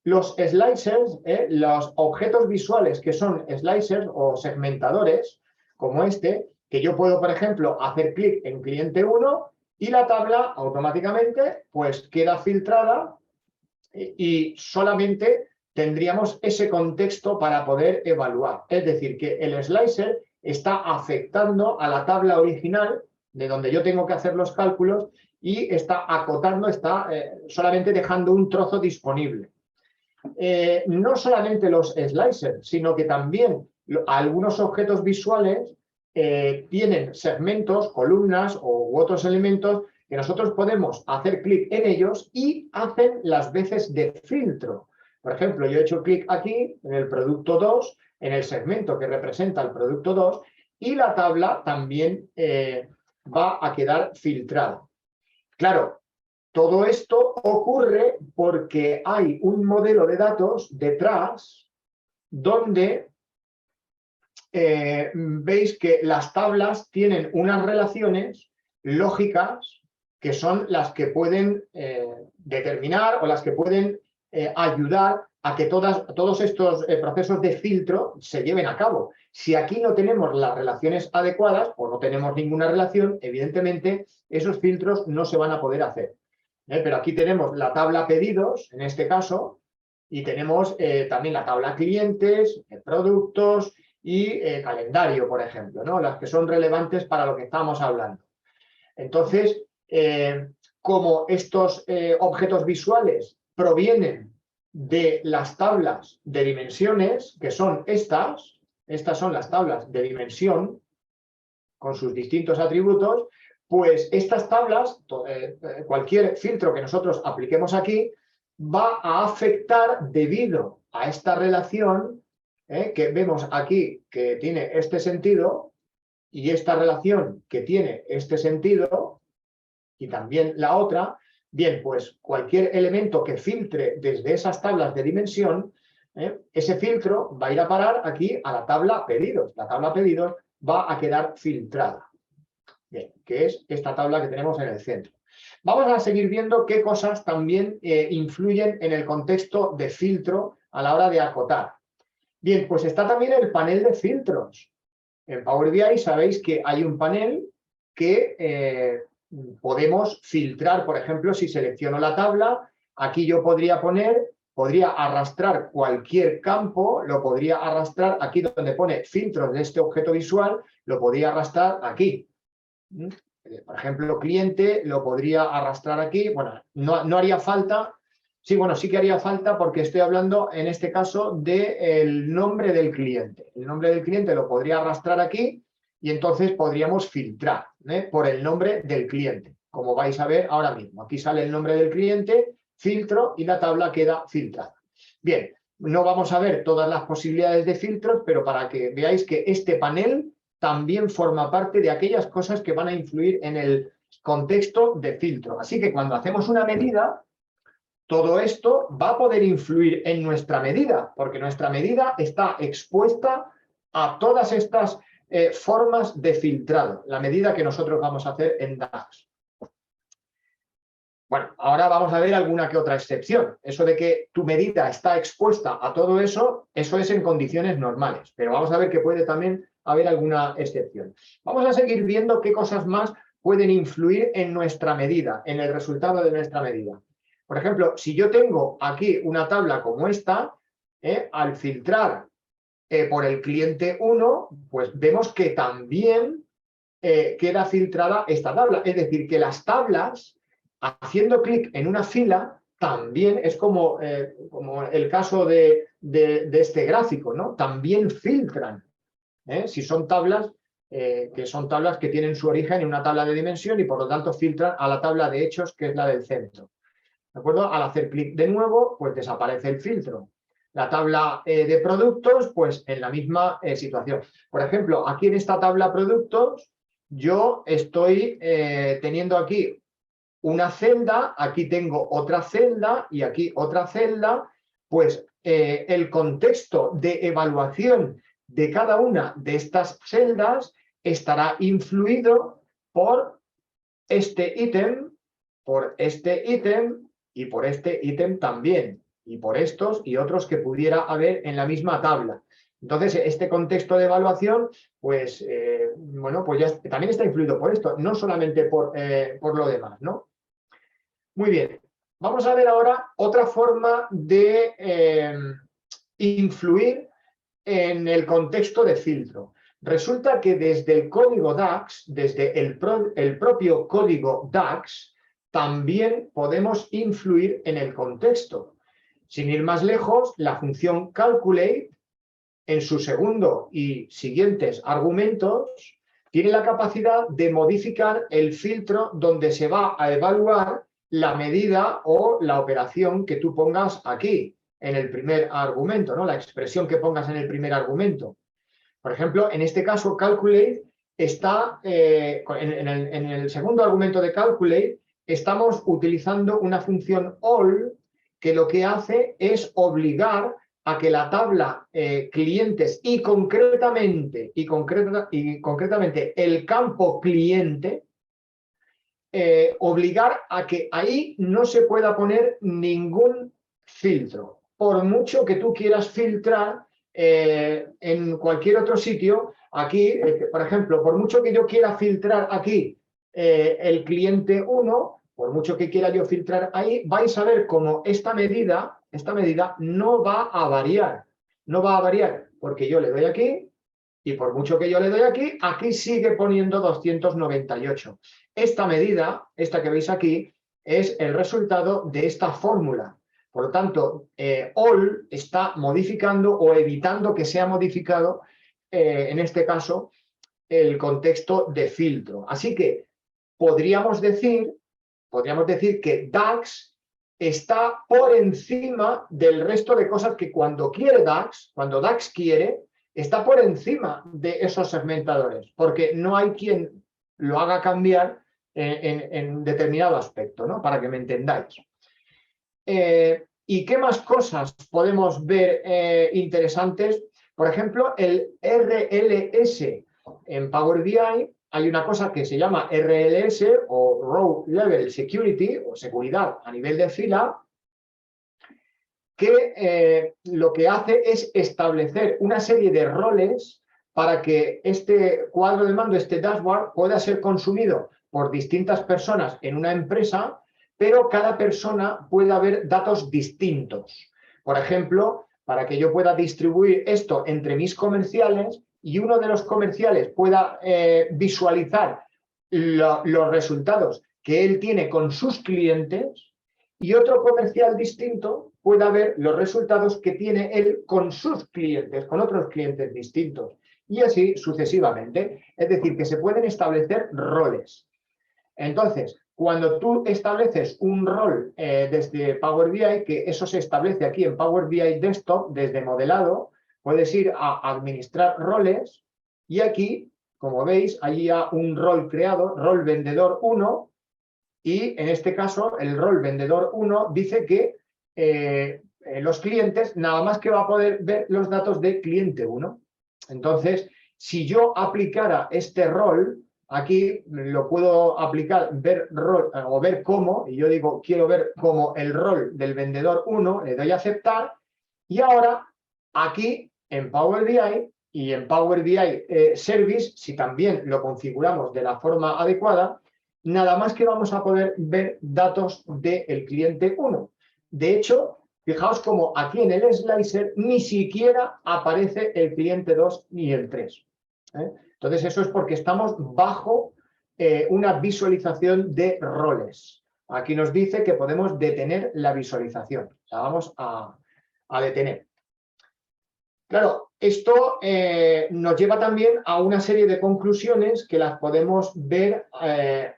los slicers, los objetos visuales que son slicers o segmentadores, como este, que yo puedo, por ejemplo, hacer clic en cliente 1 y la tabla automáticamente pues queda filtrada y solamente tendríamos ese contexto para poder evaluar. Es decir, que el slicer está afectando a la tabla original de donde yo tengo que hacer los cálculos y está acotando, está solamente dejando un trozo disponible. No solamente los slicers, sino que también algunos objetos visuales tienen segmentos, columnas u otros elementos que nosotros podemos hacer clic en ellos y hacen las veces de filtro. Por ejemplo, yo he hecho clic aquí en el producto 2, en el segmento que representa el producto 2, y la tabla también va a quedar filtrada. Claro, todo esto ocurre porque hay un modelo de datos detrás donde veis que las tablas tienen unas relaciones lógicas que son las que pueden determinar o las que pueden ayudar a que todos estos procesos de filtro se lleven a cabo. Si aquí no tenemos las relaciones adecuadas o no tenemos ninguna relación, evidentemente esos filtros no se van a poder hacer. Pero aquí tenemos la tabla pedidos, en este caso, y tenemos también la tabla clientes, productos y calendario, por ejemplo, ¿no? Las que son relevantes para lo que estamos hablando. Entonces, como estos objetos visuales provienen de las tablas de dimensiones, que son estas son las tablas de dimensión, con sus distintos atributos, pues estas tablas, cualquier filtro que nosotros apliquemos aquí, va a afectar debido a esta relación que vemos aquí que tiene este sentido y esta relación que tiene este sentido y también la otra. Bien, pues cualquier elemento que filtre desde esas tablas de dimensión, ese filtro va a ir a parar aquí a la tabla pedidos. La tabla pedidos va a quedar filtrada. Bien, que es esta tabla que tenemos en el centro. Vamos a seguir viendo qué cosas también influyen en el contexto de filtro a la hora de acotar. Bien, pues está también el panel de filtros. En Power BI sabéis que hay un panel que podemos filtrar, por ejemplo, si selecciono la tabla, aquí yo podría arrastrar cualquier campo, lo podría arrastrar aquí donde pone filtros de este objeto visual, lo podría arrastrar aquí. Por ejemplo, cliente lo podría arrastrar aquí. Bueno, no haría falta Sí, bueno, sí que haría falta porque estoy hablando en este caso del nombre del cliente. El nombre del cliente lo podría arrastrar aquí y entonces podríamos filtrar por el nombre del cliente. Como vais a ver ahora mismo, aquí sale el nombre del cliente, filtro y la tabla queda filtrada. Bien, no vamos a ver todas las posibilidades de filtros, pero para que veáis que este panel también forma parte de aquellas cosas que van a influir en el contexto de filtro. Así que cuando hacemos una medida, todo esto va a poder influir en nuestra medida, porque nuestra medida está expuesta a todas estas formas de filtrado, la medida que nosotros vamos a hacer en DAX. Bueno, ahora vamos a ver alguna que otra excepción. Eso de que tu medida está expuesta a todo eso, eso es en condiciones normales, pero vamos a ver que puede también haber alguna excepción. Vamos a seguir viendo qué cosas más pueden influir en nuestra medida, en el resultado de nuestra medida. Por ejemplo, si yo tengo aquí una tabla como esta, al filtrar por el cliente 1, pues vemos que también queda filtrada esta tabla. Es decir, que las tablas, haciendo clic en una fila, también es como el caso de este gráfico, ¿no? También filtran. Si son tablas que tienen su origen en una tabla de dimensión y por lo tanto filtran a la tabla de hechos, que es la del centro. ¿De acuerdo? Al hacer clic de nuevo, pues desaparece el filtro. La tabla de productos, pues en la misma situación. Por ejemplo, aquí en esta tabla productos, yo estoy teniendo aquí una celda, aquí tengo otra celda y aquí otra celda, pues el contexto de evaluación de cada una de estas celdas estará influido por este ítem, por este ítem y por este ítem también, y por estos y otros que pudiera haber en la misma tabla. Entonces, este contexto de evaluación, pues, bueno, pues ya también está influido por esto, no solamente por lo demás, ¿no? Muy bien, vamos a ver ahora otra forma de influir en el contexto de filtro. Resulta que desde el código DAX, desde el propio código DAX, también podemos influir en el contexto. Sin ir más lejos, la función calculate, en su segundo y siguientes argumentos, tiene la capacidad de modificar el filtro donde se va a evaluar la medida o la operación que tú pongas aquí, en el primer argumento, ¿no? La expresión que pongas en el primer argumento. Por ejemplo, en este caso, calculate está, en el segundo argumento de calculate, estamos utilizando una función all que lo que hace es obligar a que la tabla clientes y concretamente el campo cliente, obligar a que ahí no se pueda poner ningún filtro. Por mucho que tú quieras filtrar en cualquier otro sitio, aquí, por ejemplo, por mucho que yo quiera filtrar aquí el cliente 1, por mucho que quiera yo filtrar ahí, vais a ver cómo esta medida no va a variar. No va a variar porque yo le doy aquí y por mucho que yo le doy aquí, aquí sigue poniendo 298. Esta medida, esta que veis aquí, es el resultado de esta fórmula. Por lo tanto, all está modificando o evitando que sea modificado, en este caso, el contexto de filtro. Así que podríamos decir que DAX está por encima del resto de cosas que cuando DAX quiere, está por encima de esos segmentadores, porque no hay quien lo haga cambiar en determinado aspecto, ¿no? Para que me entendáis. ¿Y qué más cosas podemos ver interesantes? Por ejemplo, el RLS. En Power BI hay una cosa que se llama RLS o Row Level Security o seguridad a nivel de fila, que lo que hace es establecer una serie de roles para que este cuadro de mando, este dashboard, pueda ser consumido por distintas personas en una empresa, pero cada persona pueda ver datos distintos. Por ejemplo, para que yo pueda distribuir esto entre mis comerciales y uno de los comerciales pueda visualizar los resultados que él tiene con sus clientes, y otro comercial distinto pueda ver los resultados que tiene él con sus clientes, con otros clientes distintos, y así sucesivamente. Es decir, que se pueden establecer roles. Entonces, cuando tú estableces un rol desde Power BI, que eso se establece aquí en Power BI Desktop, desde modelado, puedes ir a administrar roles y aquí, como veis, hay ya un rol creado, rol vendedor 1, y en este caso el rol vendedor 1 dice que los clientes nada más que va a poder ver los datos de cliente 1. Entonces, si yo aplicara este rol, aquí lo puedo aplicar, ver rol o ver cómo, y yo digo, quiero ver como el rol del vendedor 1, le doy a aceptar, y ahora aquí en Power BI y en Power BI Service, si también lo configuramos de la forma adecuada, nada más que vamos a poder ver datos del cliente 1. De hecho, fijaos como aquí en el slicer ni siquiera aparece el cliente 2 ni el 3. Entonces eso es porque estamos bajo una visualización de roles. Aquí nos dice que podemos detener la visualización. La vamos a detener. Claro, esto nos lleva también a una serie de conclusiones que las podemos ver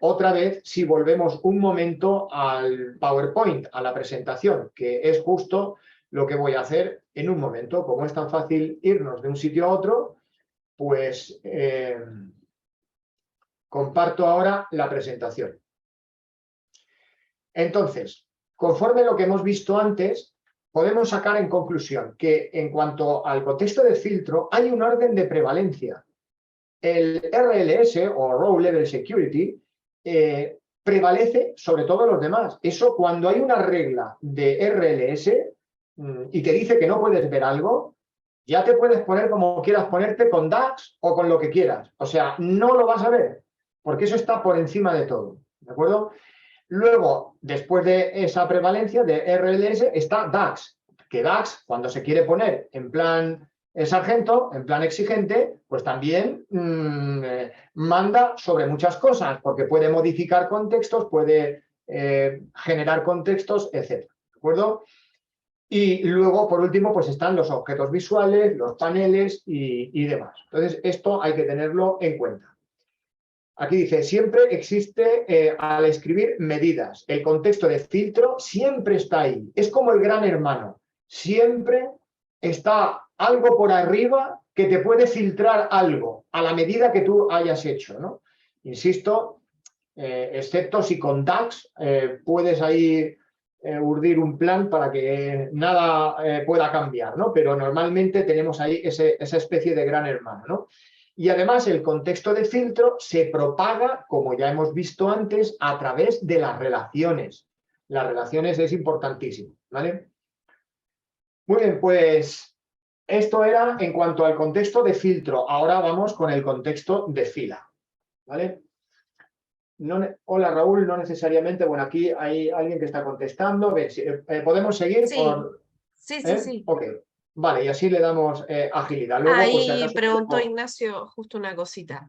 otra vez si volvemos un momento al PowerPoint, a la presentación, que es justo lo que voy a hacer en un momento. Como es tan fácil irnos de un sitio a otro, pues comparto ahora la presentación. Entonces, conforme a lo que hemos visto antes, podemos sacar en conclusión que en cuanto al contexto de filtro hay un orden de prevalencia. El RLS o Row Level Security prevalece sobre todos los demás. Eso cuando hay una regla de RLS y te dice que no puedes ver algo, ya te puedes poner como quieras ponerte con DAX o con lo que quieras. O sea, no lo vas a ver porque eso está por encima de todo. ¿De acuerdo? Luego, después de esa prevalencia de RLS, está DAX, que DAX, cuando se quiere poner en plan sargento, en plan exigente, pues también manda sobre muchas cosas, porque puede modificar contextos, puede generar contextos, etc. ¿De acuerdo? Y luego, por último, pues están los objetos visuales, los paneles y demás. Entonces, esto hay que tenerlo en cuenta. Aquí dice, siempre existe al escribir medidas. El contexto de filtro siempre está ahí. Es como el gran hermano. Siempre está algo por arriba que te puede filtrar algo a la medida que tú hayas hecho, ¿no? Insisto, excepto si con DAX puedes ahí urdir un plan para que nada pueda cambiar, ¿no? Pero normalmente tenemos ahí esa especie de gran hermano, ¿no? Y además el contexto de filtro se propaga, como ya hemos visto antes, a través de las relaciones. Las relaciones es importantísimo, ¿vale? Muy bien, pues esto era en cuanto al contexto de filtro. Ahora vamos con el contexto de fila, ¿vale? No, hola Raúl, no necesariamente, bueno, aquí hay alguien que está contestando. ¿Podemos seguir? Sí, Por, sí. Ok, vale, y así le damos agilidad. Luego, por si Ahí acaso... preguntó Ignacio justo una cosita.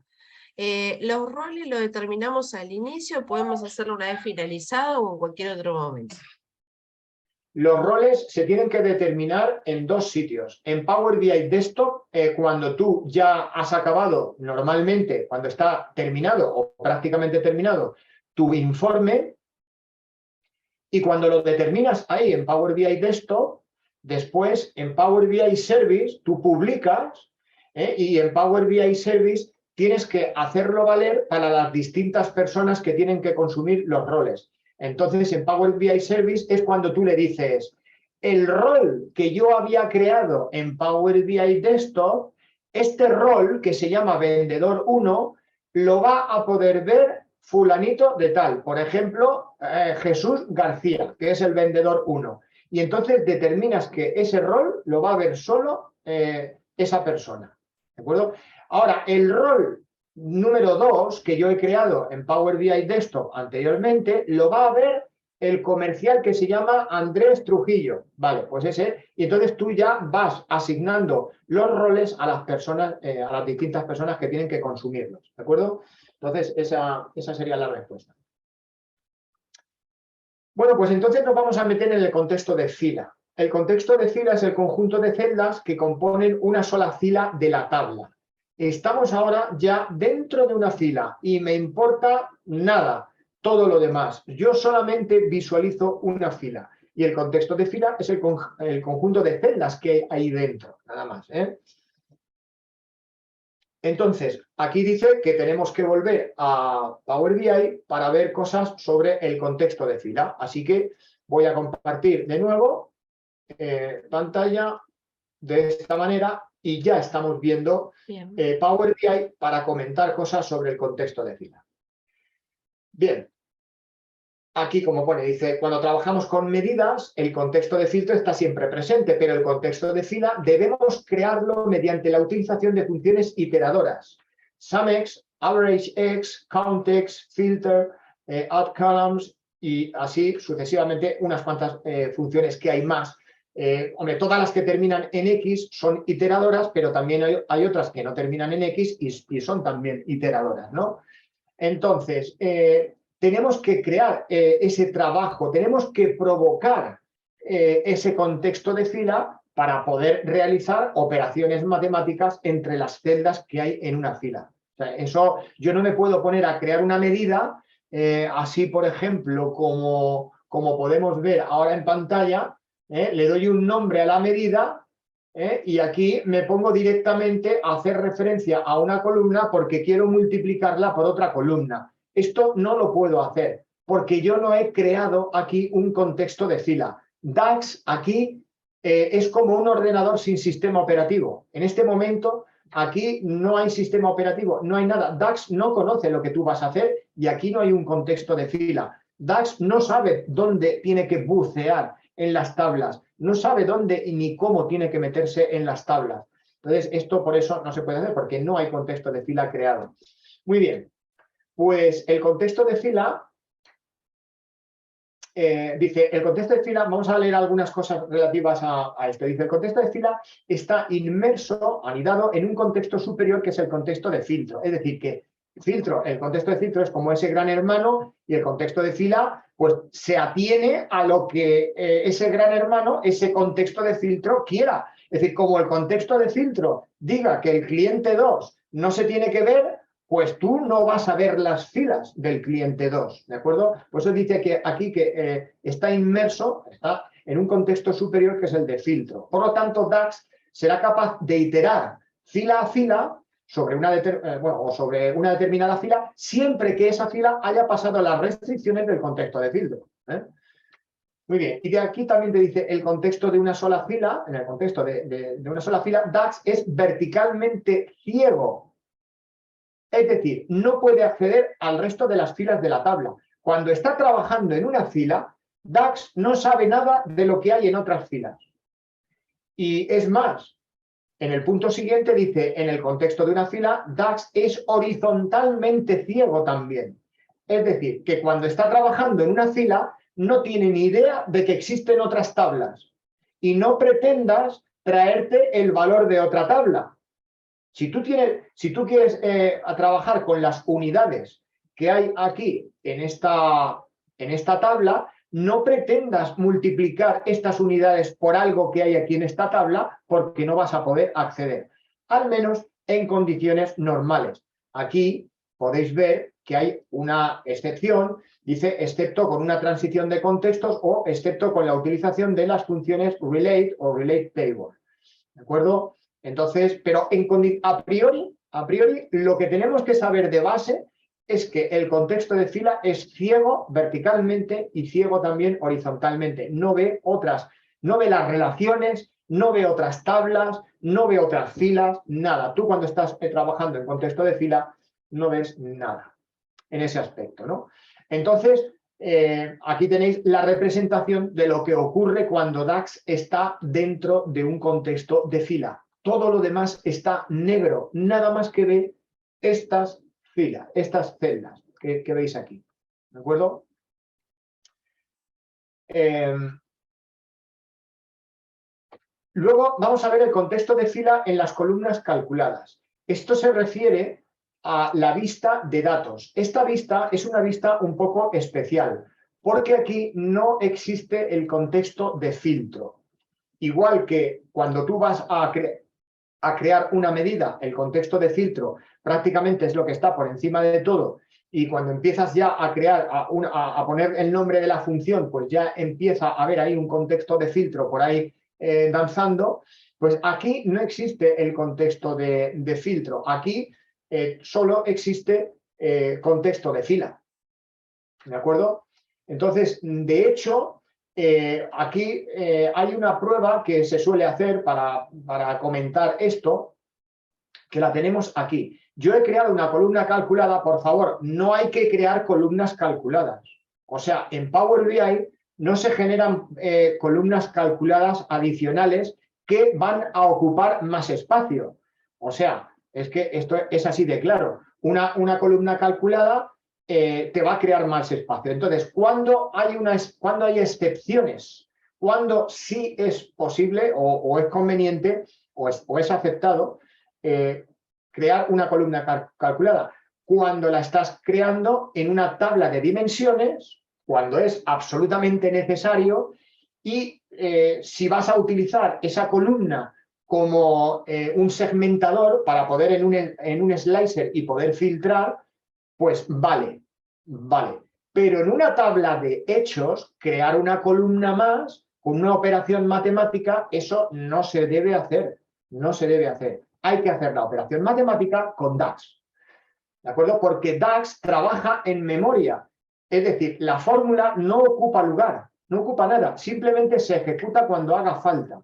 ¿Los roles los determinamos al inicio? ¿Podemos hacerlo una vez finalizado o en cualquier otro momento? Los roles se tienen que determinar en dos sitios. En Power BI Desktop, cuando tú ya has acabado, normalmente, cuando está terminado o prácticamente terminado, tu informe, y cuando lo determinas ahí en Power BI Desktop, después en Power BI Service tú publicas y en Power BI Service tienes que hacerlo valer para las distintas personas que tienen que consumir los roles. Entonces, en Power BI Service es cuando tú le dices, el rol que yo había creado en Power BI Desktop, este rol que se llama vendedor 1, lo va a poder ver fulanito de tal. Por ejemplo, Jesús García, que es el vendedor 1. Y entonces determinas que ese rol lo va a ver solo esa persona. ¿De acuerdo? Ahora, el rol número 2 que yo he creado en Power BI Desktop anteriormente, lo va a ver el comercial que se llama Andrés Trujillo. Vale, pues ese. Y entonces tú ya vas asignando los roles a las personas, a las distintas personas que tienen que consumirlos. ¿De acuerdo? Entonces, esa sería la respuesta. Bueno, pues entonces nos vamos a meter en el contexto de fila. El contexto de fila es el conjunto de celdas que componen una sola fila de la tabla. Estamos ahora ya dentro de una fila y me importa nada todo lo demás. Yo solamente visualizo una fila y el contexto de fila es el conjunto de celdas que hay ahí dentro, nada más, ¿eh? Entonces, aquí dice que tenemos que volver a Power BI para ver cosas sobre el contexto de fila. Así que voy a compartir de nuevo pantalla de esta manera y ya estamos viendo Power BI para comentar cosas sobre el contexto de fila. Bien. Aquí, como pone, dice, cuando trabajamos con medidas, el contexto de filtro está siempre presente, pero el contexto de fila debemos crearlo mediante la utilización de funciones iteradoras. SumX, AverageX, CountX, Filter, AddColumns y así sucesivamente unas cuantas funciones que hay más. Hombre, todas las que terminan en X son iteradoras, pero también hay otras que no terminan en X y son también iteradoras, ¿no? Entonces, tenemos que crear ese trabajo, tenemos que provocar ese contexto de fila para poder realizar operaciones matemáticas entre las celdas que hay en una fila. O sea, eso yo no me puedo poner a crear una medida así, por ejemplo, como podemos ver ahora en pantalla, le doy un nombre a la medida y aquí me pongo directamente a hacer referencia a una columna porque quiero multiplicarla por otra columna. Esto no lo puedo hacer porque yo no he creado aquí un contexto de fila. DAX aquí es como un ordenador sin sistema operativo. En este momento aquí no hay sistema operativo, no hay nada. DAX no conoce lo que tú vas a hacer y aquí no hay un contexto de fila. DAX no sabe dónde tiene que bucear en las tablas, no sabe dónde ni cómo tiene que meterse en las tablas. Entonces, esto por eso no se puede hacer porque no hay contexto de fila creado. Muy bien. Pues el contexto de fila, dice, el contexto de fila, vamos a leer algunas cosas relativas a esto. Dice, el contexto de fila está inmerso, anidado en un contexto superior que es el contexto de filtro. Es decir, que el contexto de filtro es como ese gran hermano y el contexto de fila, pues se atiene a lo que ese gran hermano, ese contexto de filtro quiera. Es decir, como el contexto de filtro diga que el cliente 2 no se tiene que ver, pues tú no vas a ver las filas del cliente 2, ¿de acuerdo? Por eso dice que aquí que está inmerso, está en un contexto superior que es el de filtro. Por lo tanto, DAX será capaz de iterar fila a fila sobre una, sobre una determinada fila siempre que esa fila haya pasado las restricciones del contexto de filtro. Muy bien, y de aquí también te dice el contexto de una sola fila, en el contexto de una sola fila, DAX es verticalmente ciego. Es decir, no puede acceder al resto de las filas de la tabla. Cuando está trabajando en una fila, DAX no sabe nada de lo que hay en otras filas. Y es más, en el punto siguiente dice, en el contexto de una fila, DAX es horizontalmente ciego también. Es decir, que cuando está trabajando en una fila, no tiene ni idea de que existen otras tablas. Y no pretendas traerte el valor de otra tabla. Si tú quieres trabajar con las unidades que hay aquí en esta tabla, no pretendas multiplicar estas unidades por algo que hay aquí en esta tabla porque no vas a poder acceder, al menos en condiciones normales. Aquí podéis ver que hay una excepción, dice excepto con una transición de contextos o excepto con la utilización de las funciones relate o relate table. ¿De acuerdo? Entonces, pero a priori, lo que tenemos que saber de base es que el contexto de fila es ciego verticalmente y ciego también horizontalmente. No ve las relaciones, no ve otras tablas, no ve otras filas, nada. Tú cuando estás trabajando en contexto de fila no ves nada en ese aspecto, ¿no? Entonces, aquí tenéis la representación de lo que ocurre cuando DAX está dentro de un contexto de fila. Todo lo demás está negro, nada más que ve estas filas, estas celdas que veis aquí. ¿De acuerdo? Luego vamos a ver el contexto de fila en las columnas calculadas. Esto se refiere a la vista de datos. Esta vista es una vista un poco especial, Porque aquí no existe el contexto de filtro. Igual que cuando tú vas a crear una medida, el contexto de filtro prácticamente es lo que está por encima de todo, y cuando empiezas ya a crear, a poner el nombre de la función, pues ya empieza a haber ahí un contexto de filtro por ahí danzando. Pues aquí no existe el contexto de filtro, aquí solo existe contexto de fila, ¿de acuerdo? Entonces, de hecho, aquí hay una prueba que se suele hacer para comentar esto, que la tenemos aquí. Yo he creado una columna calculada, por favor, no hay que crear columnas calculadas. O sea, en Power BI no se generan columnas calculadas adicionales que van a ocupar más espacio. O sea, es que esto es así de claro. Una columna calculada te va a crear más espacio. Entonces, cuando hay excepciones, cuando sí es posible o es conveniente o es aceptado crear una columna calculada, cuando la estás creando en una tabla de dimensiones, cuando es absolutamente necesario, y si vas a utilizar esa columna como un segmentador para poder en un slicer y poder filtrar, pues vale. Pero en una tabla de hechos, crear una columna más con una operación matemática, eso no se debe hacer. No se debe hacer. Hay que hacer la operación matemática con DAX. ¿De acuerdo? Porque DAX trabaja en memoria. Es decir, la fórmula no ocupa lugar, no ocupa nada. Simplemente se ejecuta cuando haga falta.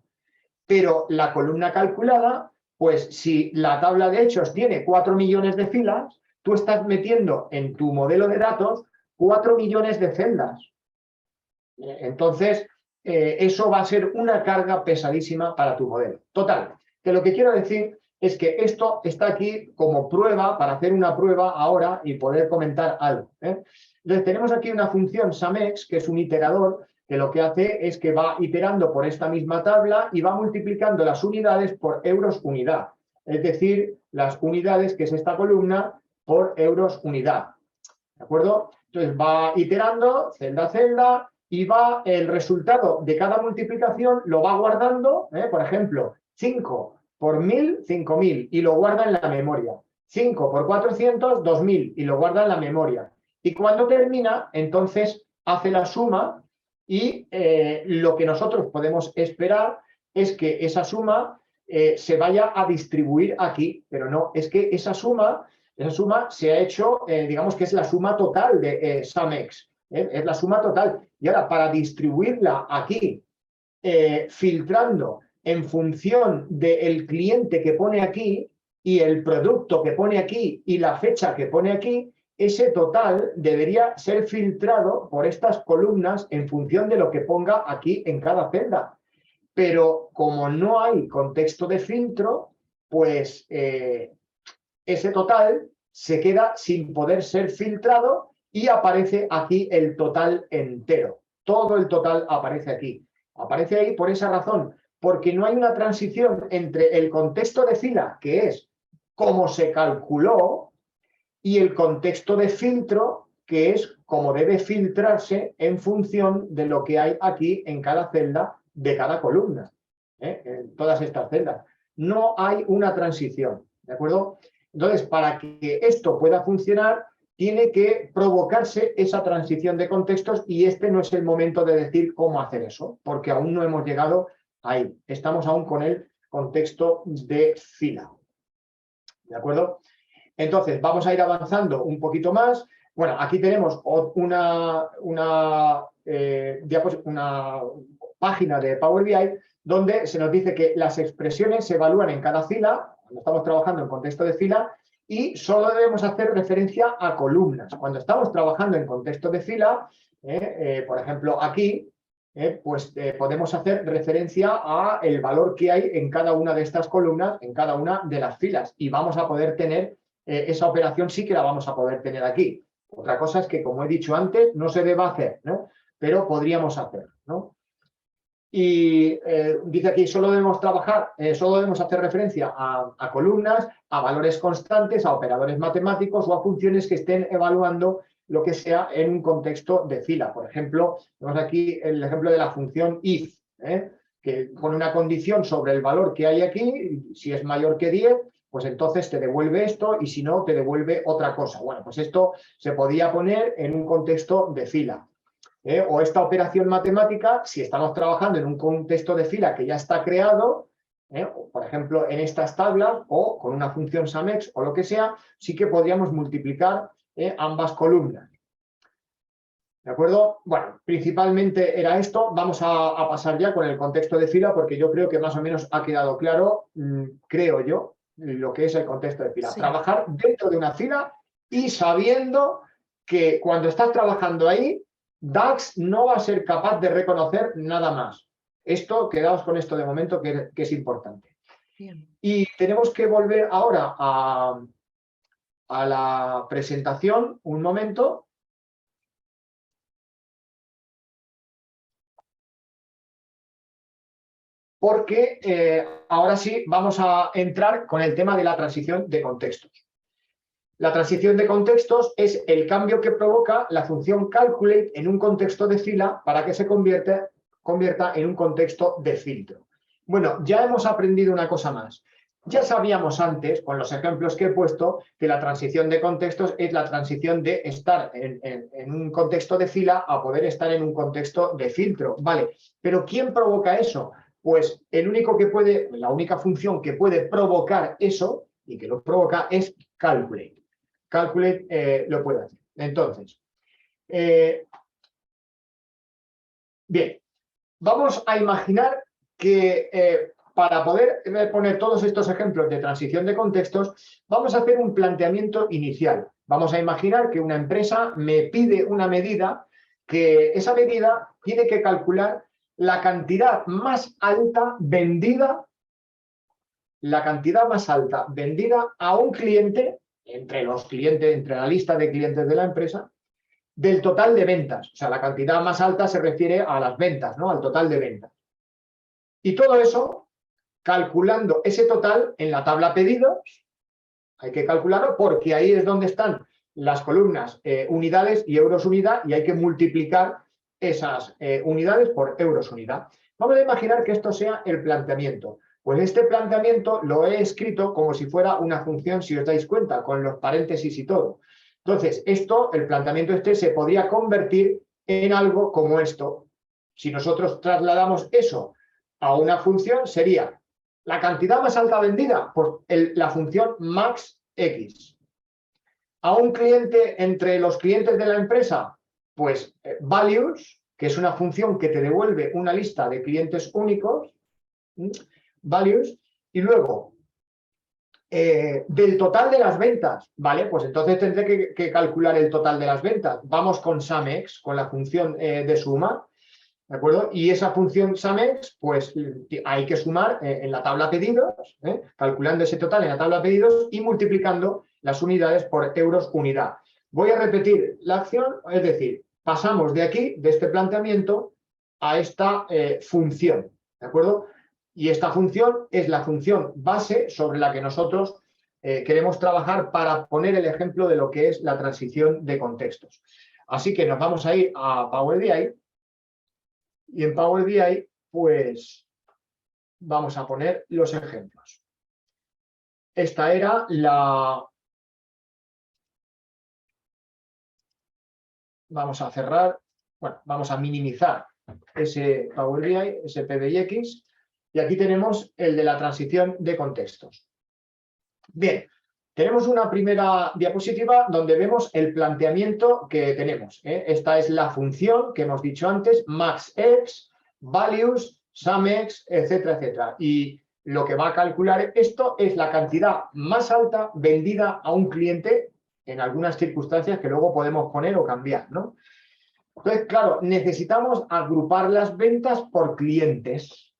Pero la columna calculada, pues si la tabla de hechos tiene 4 millones de filas, tú estás metiendo en tu modelo de datos 4 millones de celdas. Entonces, eso va a ser una carga pesadísima para tu modelo. Total, que lo que quiero decir es que esto está aquí como prueba, para hacer una prueba ahora y poder comentar algo. Entonces, tenemos aquí una función SumX, que es un iterador, que lo que hace es que va iterando por esta misma tabla y va multiplicando las unidades por euros unidad. Es decir, las unidades, que es esta columna, por euros unidad. ¿De acuerdo? Entonces va iterando celda a celda y va el resultado de cada multiplicación, lo va guardando, por ejemplo, 5 por 1000, 5000, y lo guarda en la memoria. 5 por 400, 2000, y lo guarda en la memoria. Y cuando termina, entonces hace la suma y lo que nosotros podemos esperar es que esa suma se vaya a distribuir aquí, pero no, es que esa suma se ha hecho, digamos que es la suma total de SumX, es la suma total. Y ahora, para distribuirla aquí, filtrando en función del cliente que pone aquí y el producto que pone aquí y la fecha que pone aquí, ese total debería ser filtrado por estas columnas en función de lo que ponga aquí en cada celda. Pero como no hay contexto de filtro, pues ese total se queda sin poder ser filtrado y aparece aquí el total entero. Todo el total aparece aquí. Aparece ahí por esa razón, porque no hay una transición entre el contexto de fila, que es cómo se calculó, y el contexto de filtro, que es cómo debe filtrarse en función de lo que hay aquí en cada celda de cada columna, en todas estas celdas. No hay una transición, ¿de acuerdo? Entonces, para que esto pueda funcionar, tiene que provocarse esa transición de contextos, y este no es el momento de decir cómo hacer eso, porque aún no hemos llegado ahí. Estamos aún con el contexto de fila. ¿De acuerdo? Entonces, vamos a ir avanzando un poquito más. Bueno, aquí tenemos una página de Power BI donde se nos dice que las expresiones se evalúan en cada fila, cuando estamos trabajando en contexto de fila, y solo debemos hacer referencia a columnas. Cuando estamos trabajando en contexto de fila, por ejemplo, aquí, podemos hacer referencia a el valor que hay en cada una de estas columnas, en cada una de las filas, y vamos a poder tener esa operación, sí que la vamos a poder tener aquí. Otra cosa es que, como he dicho antes, no se debe hacer, ¿no? Pero podríamos hacer, ¿no? Y dice aquí, solo debemos hacer referencia a columnas, a valores constantes, a operadores matemáticos o a funciones que estén evaluando lo que sea en un contexto de fila. Por ejemplo, tenemos aquí el ejemplo de la función if, que pone una condición sobre el valor que hay aquí, si es mayor que 10, pues entonces te devuelve esto y si no, te devuelve otra cosa. Bueno, pues esto se podía poner en un contexto de fila. O esta operación matemática, si estamos trabajando en un contexto de fila que ya está creado, por ejemplo, en estas tablas o con una función SUMEX o lo que sea, sí que podríamos multiplicar ambas columnas. ¿De acuerdo? Bueno, principalmente era esto. Vamos a pasar ya con el contexto de fila porque yo creo que más o menos ha quedado claro, creo yo, lo que es el contexto de fila. Sí. Trabajar dentro de una fila y sabiendo que cuando estás trabajando ahí, DAX no va a ser capaz de reconocer nada más. Esto, quedaos con esto de momento que es importante. Bien. Y tenemos que volver ahora a la presentación, un momento. Porque ahora sí vamos a entrar con el tema de la transición de contextos. La transición de contextos es el cambio que provoca la función calculate en un contexto de fila para que se convierta en un contexto de filtro. Bueno, ya hemos aprendido una cosa más. Ya sabíamos antes, con los ejemplos que he puesto, que la transición de contextos es la transición de estar en un contexto de fila a poder estar en un contexto de filtro. Vale, pero ¿quién provoca eso? Pues la única función que puede provocar eso y que lo provoca es calculate. Calculate lo puede hacer. Entonces, bien, vamos a imaginar que para poder poner todos estos ejemplos de transición de contextos, vamos a hacer un planteamiento inicial. Vamos a imaginar que una empresa me pide una medida, que esa medida tiene que calcular la cantidad más alta vendida a un cliente, entre la lista de clientes de la empresa, del total de ventas. O sea, la cantidad más alta se refiere a las ventas, ¿no? Al total de ventas. Y todo eso, calculando ese total en la tabla pedidos, hay que calcularlo porque ahí es donde están las columnas unidades y euros unidad y hay que multiplicar esas unidades por euros unidad. Vamos a imaginar que esto sea el planteamiento. Pues este planteamiento lo he escrito como si fuera una función, si os dais cuenta, con los paréntesis y todo. Entonces, el planteamiento se podría convertir en algo como esto. Si nosotros trasladamos eso a una función, sería la cantidad más alta vendida, pues la función max x. A un cliente entre los clientes de la empresa, pues values, que es una función que te devuelve una lista de clientes únicos, values, y luego del total de las ventas, ¿vale? Pues entonces tendré que calcular el total de las ventas. Vamos con SUMEX, con la función de suma, ¿de acuerdo? Y esa función SUMEX, pues hay que sumar en la tabla pedidos, calculando ese total en la tabla pedidos y multiplicando las unidades por euros unidad. Voy a repetir la acción, es decir, pasamos de aquí, de este planteamiento, a esta función, ¿de acuerdo? Y esta función es la función base sobre la que nosotros queremos trabajar para poner el ejemplo de lo que es la transición de contextos. Así que nos vamos a ir a Power BI. Y en Power BI, pues, vamos a poner los ejemplos. Esta era la... Vamos a cerrar, bueno, vamos a minimizar ese Power BI, ese PBX, y aquí tenemos el de la transición de contextos. Bien, tenemos una primera diapositiva donde vemos el planteamiento que tenemos. Esta es la función que hemos dicho antes, maxx, values, SUMEX, etcétera, etcétera. Y lo que va a calcular esto es la cantidad más alta vendida a un cliente en algunas circunstancias que luego podemos poner o cambiar, ¿no? Entonces, claro, necesitamos agrupar las ventas por clientes.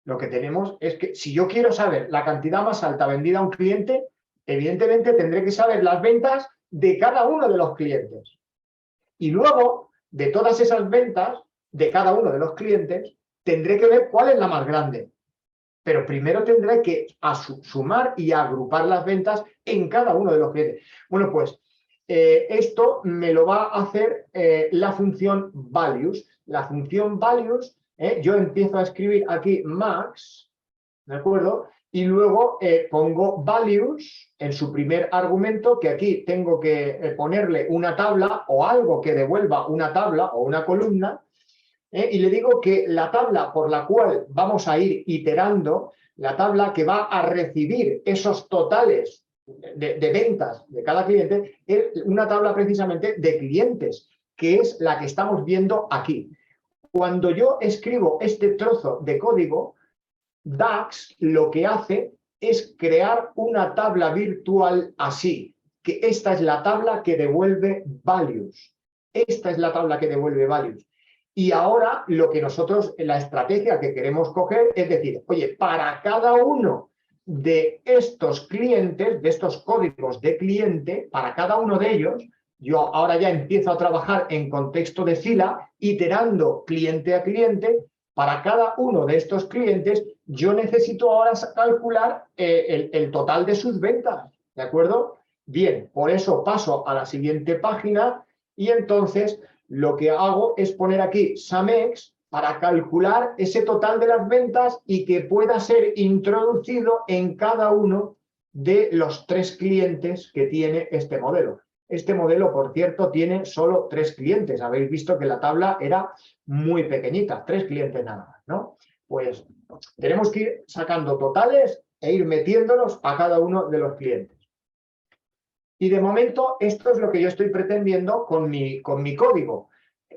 Lo que tenemos es que si yo quiero saber la cantidad más alta vendida a un cliente, evidentemente tendré que saber las ventas de cada uno de los clientes. Y luego, de todas esas ventas de cada uno de los clientes, tendré que ver cuál es la más grande. Pero primero tendré que sumar y agrupar las ventas en cada uno de los clientes. Bueno, pues esto me lo va a hacer la función values. La función values, yo empiezo a escribir aquí max, ¿de acuerdo? Y luego pongo values en su primer argumento, que aquí tengo que ponerle una tabla o algo que devuelva una tabla o una columna, y le digo que la tabla por la cual vamos a ir iterando, la tabla que va a recibir esos totales de ventas de cada cliente, es una tabla precisamente de clientes, que es la que estamos viendo aquí. Cuando yo escribo este trozo de código, DAX lo que hace es crear una tabla virtual así, que esta es la tabla que devuelve values. Esta es la tabla que devuelve values. Y ahora lo que nosotros, la estrategia que queremos coger es decir, oye, para cada uno de estos clientes, de estos códigos de cliente, para cada uno de ellos, yo ahora ya empiezo a trabajar en contexto de fila, iterando cliente a cliente. Para cada uno de estos clientes, yo necesito ahora calcular el total de sus ventas, ¿de acuerdo? Bien, por eso paso a la siguiente página y entonces lo que hago es poner aquí SumEx para calcular ese total de las ventas y que pueda ser introducido en cada uno de los 3 clientes que tiene este modelo. Este modelo, por cierto, tiene solo 3 clientes. Habéis visto que la tabla era muy pequeñita, 3 clientes nada más, ¿no? Pues tenemos que ir sacando totales e ir metiéndolos a cada uno de los clientes. Y de momento esto es lo que yo estoy pretendiendo con mi código.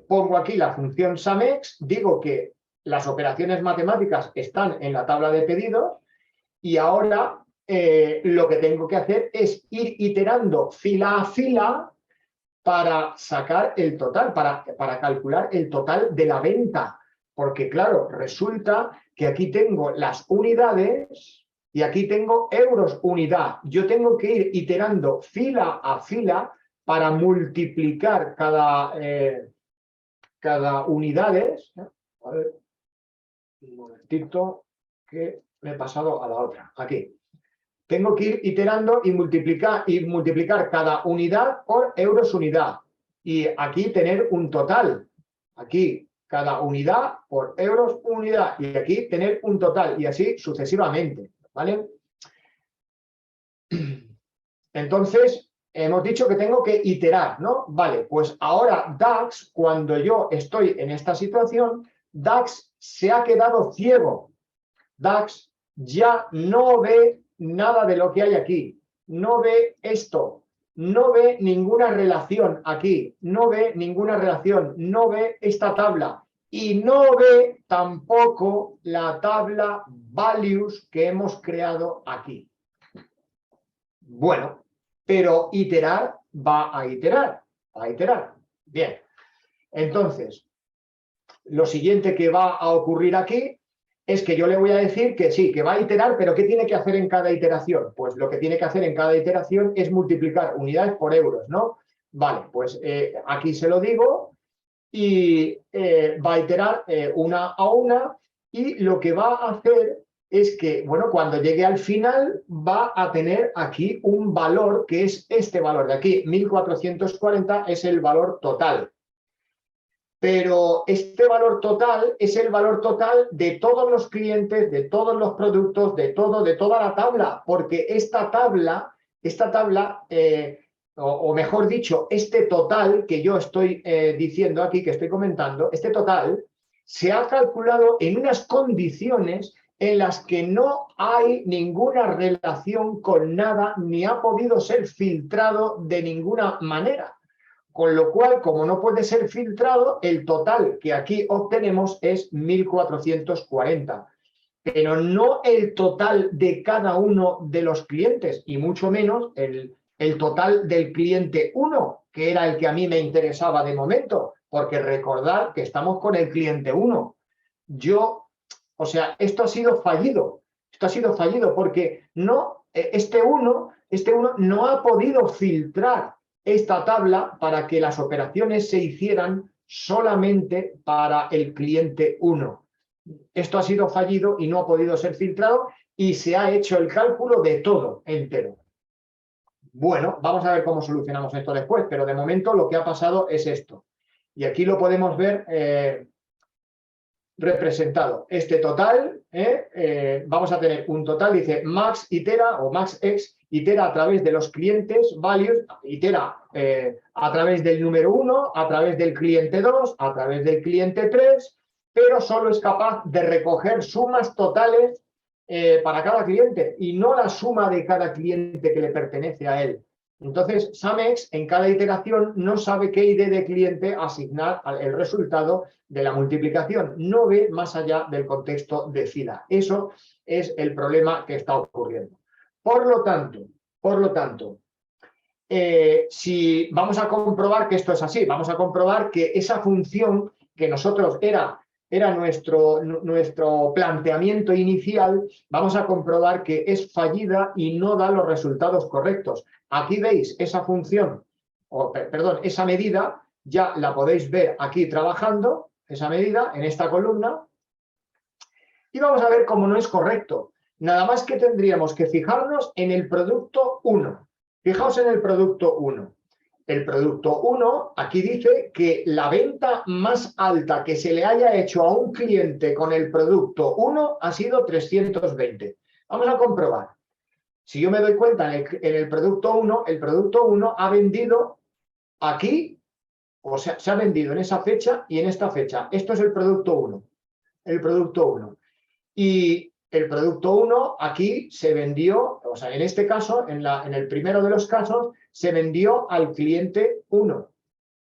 Pongo aquí la función SumEx, digo que las operaciones matemáticas están en la tabla de pedidos y ahora lo que tengo que hacer es ir iterando fila a fila para sacar el total, para calcular el total de la venta. Porque claro, resulta que aquí tengo las unidades y aquí tengo euros unidad. Yo tengo que ir iterando fila a fila para multiplicar cada unidades. A ver, un momentito que me he pasado a la otra. Aquí. Tengo que ir iterando y multiplicar cada unidad por euros unidad. Y aquí tener un total. Aquí cada unidad por euros unidad. Y aquí tener un total. Y así sucesivamente. ¿Vale? Entonces, hemos dicho que tengo que iterar, ¿no? Vale, pues ahora DAX, cuando yo estoy en esta situación, DAX se ha quedado ciego. DAX ya no ve nada de lo que hay aquí, no ve esto, no ve ninguna relación aquí, no ve ninguna relación, no ve esta tabla y no ve tampoco la tabla values que hemos creado aquí. Bueno, pero iterar va a iterar, va a iterar. Bien, entonces, lo siguiente que va a ocurrir aquí es que yo le voy a decir que sí, que va a iterar, pero ¿qué tiene que hacer en cada iteración? Pues lo que tiene que hacer en cada iteración es multiplicar unidades por euros, ¿no? Vale, pues aquí se lo digo y va a iterar una a una y lo que va a hacer es que, bueno, cuando llegue al final va a tener aquí un valor que es este valor de aquí, 1440 es el valor total. Pero este valor total es el valor total de todos los clientes, de todos los productos, de toda la tabla, porque esta tabla, o mejor dicho, este total que yo estoy diciendo aquí, que estoy comentando, este total se ha calculado en unas condiciones en las que no hay ninguna relación con nada, ni ha podido ser filtrado de ninguna manera. Con lo cual, como no puede ser filtrado, el total que aquí obtenemos es 1440. Pero no el total de cada uno de los clientes, y mucho menos el total del cliente 1, que era el que a mí me interesaba de momento, porque recordad que estamos con el cliente 1. O sea, esto ha sido fallido. Esto ha sido fallido porque no, este 1 no ha podido filtrar esta tabla para que las operaciones se hicieran solamente para el cliente 1. Esto ha sido fallido y no ha podido ser filtrado y se ha hecho el cálculo de todo entero. Bueno, vamos a ver cómo solucionamos esto después, pero de momento lo que ha pasado es esto. Y aquí lo podemos ver representado. Este total, vamos a tener un total, dice max itera o max x itera a través de los clientes values, itera a través del número 1, a través del cliente 2, a través del cliente 3, pero solo es capaz de recoger sumas totales para cada cliente y no la suma de cada cliente que le pertenece a él. Entonces, SumX en cada iteración no sabe qué ID de cliente asignar al resultado de la multiplicación. No ve más allá del contexto de fila. Eso es el problema que está ocurriendo. Por lo tanto, si vamos a comprobar que esto es así, vamos a comprobar que esa función que nosotros era nuestro planteamiento inicial, vamos a comprobar que es fallida y no da los resultados correctos. Aquí veis esa función, perdón, esa medida, ya la podéis ver aquí trabajando, esa medida en esta columna, y vamos a ver cómo no es correcto. Nada más que tendríamos que fijarnos en el producto 1. Fijaos en el producto 1. El producto 1, aquí dice que la venta más alta que se le haya hecho a un cliente con el producto 1 ha sido 320. Vamos a comprobar. Si yo me doy cuenta en el producto 1, el producto 1 ha vendido aquí, o sea, se ha vendido en esa fecha y en esta fecha. Esto es el producto 1. El producto 1. Y el producto 1 aquí se vendió, o sea, en este caso, en el primero de los casos, se vendió al cliente 1.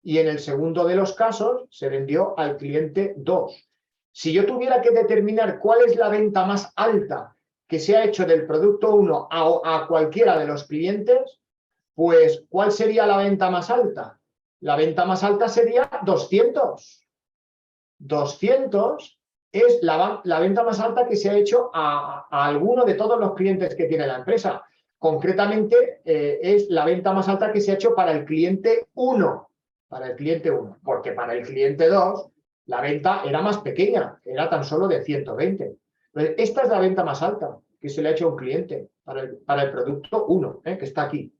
Y en el segundo de los casos, se vendió al cliente 2. Si yo tuviera que determinar cuál es la venta más alta que se ha hecho del producto 1 a cualquiera de los clientes, pues, ¿cuál sería la venta más alta? La venta más alta sería 200. 200 es la venta más alta que se ha hecho a alguno de todos los clientes que tiene la empresa. Concretamente, es la venta más alta que se ha hecho para el cliente 1. Para el cliente 1. Porque para el cliente 2, la venta era más pequeña. Era tan solo de 120. Entonces, esta es la venta más alta que se le ha hecho a un cliente para el producto 1, que está aquí.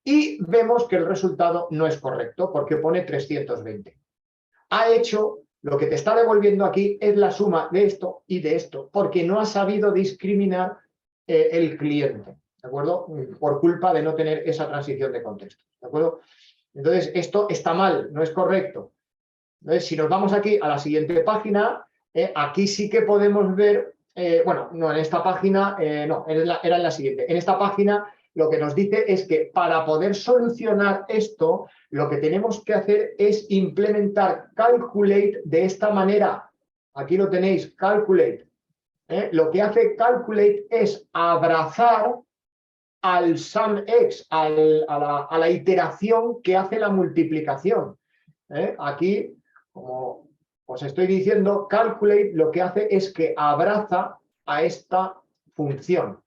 Y vemos que el resultado no es correcto porque pone 320. Ha hecho... Lo que te está devolviendo aquí es la suma de esto y de esto, porque no ha sabido discriminar el cliente, ¿de acuerdo? Por culpa de no tener esa transición de contexto, ¿de acuerdo? Entonces, esto está mal, no es correcto. Entonces, si nos vamos aquí a la siguiente página, aquí sí que podemos ver, bueno, no, en esta página, no, era en la siguiente. En esta página lo que nos dice es que para poder solucionar esto, lo que tenemos que hacer es implementar Calculate de esta manera. Aquí lo tenéis, Calculate. Lo que hace Calculate es abrazar al SumX, a la iteración que hace la multiplicación. Aquí, como os estoy diciendo, Calculate lo que hace es que abraza a esta función.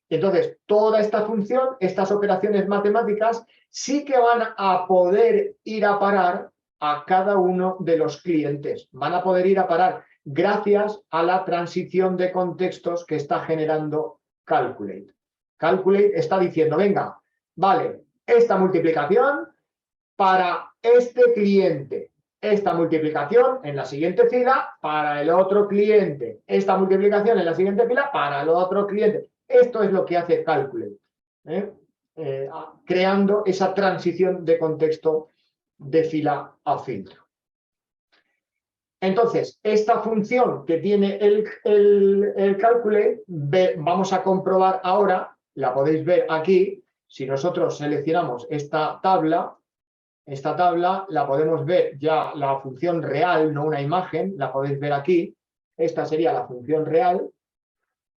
Entonces, toda esta función, estas operaciones matemáticas, sí que van a poder ir a parar a cada uno de los clientes. Van a poder ir a parar gracias a la transición de contextos que está generando Calculate. Calculate está diciendo, venga, vale, esta multiplicación para este cliente, esta multiplicación en la siguiente fila para el otro cliente, esta multiplicación en la siguiente fila para el otro cliente. Esto es lo que hace Calculate, creando esa transición de contexto de fila a filtro. Entonces, esta función que tiene el Calculate, vamos a comprobar ahora, la podéis ver aquí, si nosotros seleccionamos esta tabla la podemos ver ya la función real, no una imagen, la podéis ver aquí. Esta sería la función real.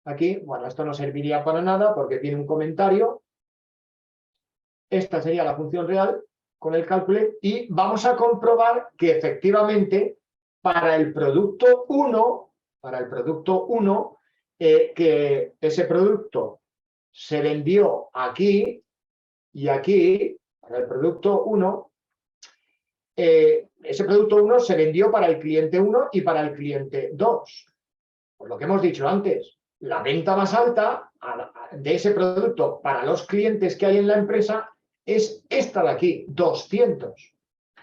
Aquí, bueno, esto no serviría para nada porque tiene un comentario. Esta sería la función real con el Calculate y vamos a comprobar que efectivamente para el producto 1, que ese producto se vendió aquí y aquí, para el producto 1, ese producto 1 se vendió para el cliente 1 y para el cliente 2. Por lo que hemos dicho antes, la venta más alta de ese producto para los clientes que hay en la empresa es esta de aquí, 200.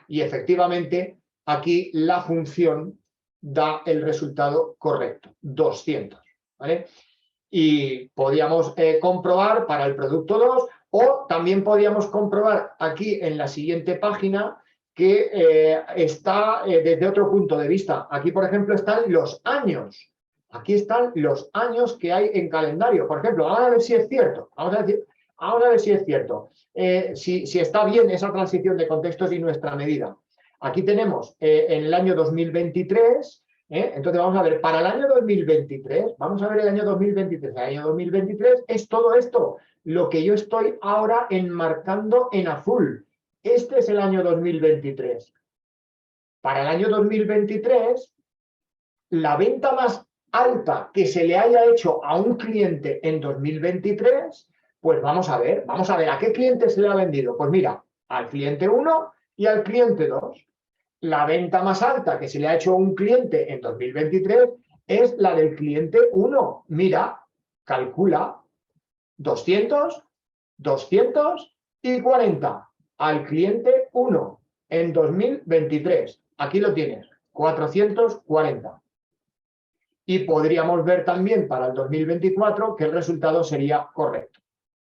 Y efectivamente, aquí la función da el resultado correcto, 200. ¿Vale? Y podríamos comprobar para el producto 2, o también podríamos comprobar aquí en la siguiente página que está desde otro punto de vista. Aquí, por ejemplo, están los años. Aquí están los años que hay en calendario. Por ejemplo, vamos a ver si es cierto. Vamos a ver si es cierto. Si está bien esa transición de contextos y nuestra medida. Aquí tenemos en el año 2023... Entonces vamos a ver, para el año 2023, vamos a ver el año 2023. El año 2023 es todo esto, lo que yo estoy ahora enmarcando en azul. Este es el año 2023. Para el año 2023, la venta más alta que se le haya hecho a un cliente en 2023, pues vamos a ver a qué cliente se le ha vendido. Pues mira, al cliente 1 y al cliente 2. La venta más alta que se le ha hecho a un cliente en 2023 es la del cliente 1. Mira, calcula 200, 200 y 40 al cliente 1 en 2023. Aquí lo tienes, 440. Y podríamos ver también para el 2024 que el resultado sería correcto.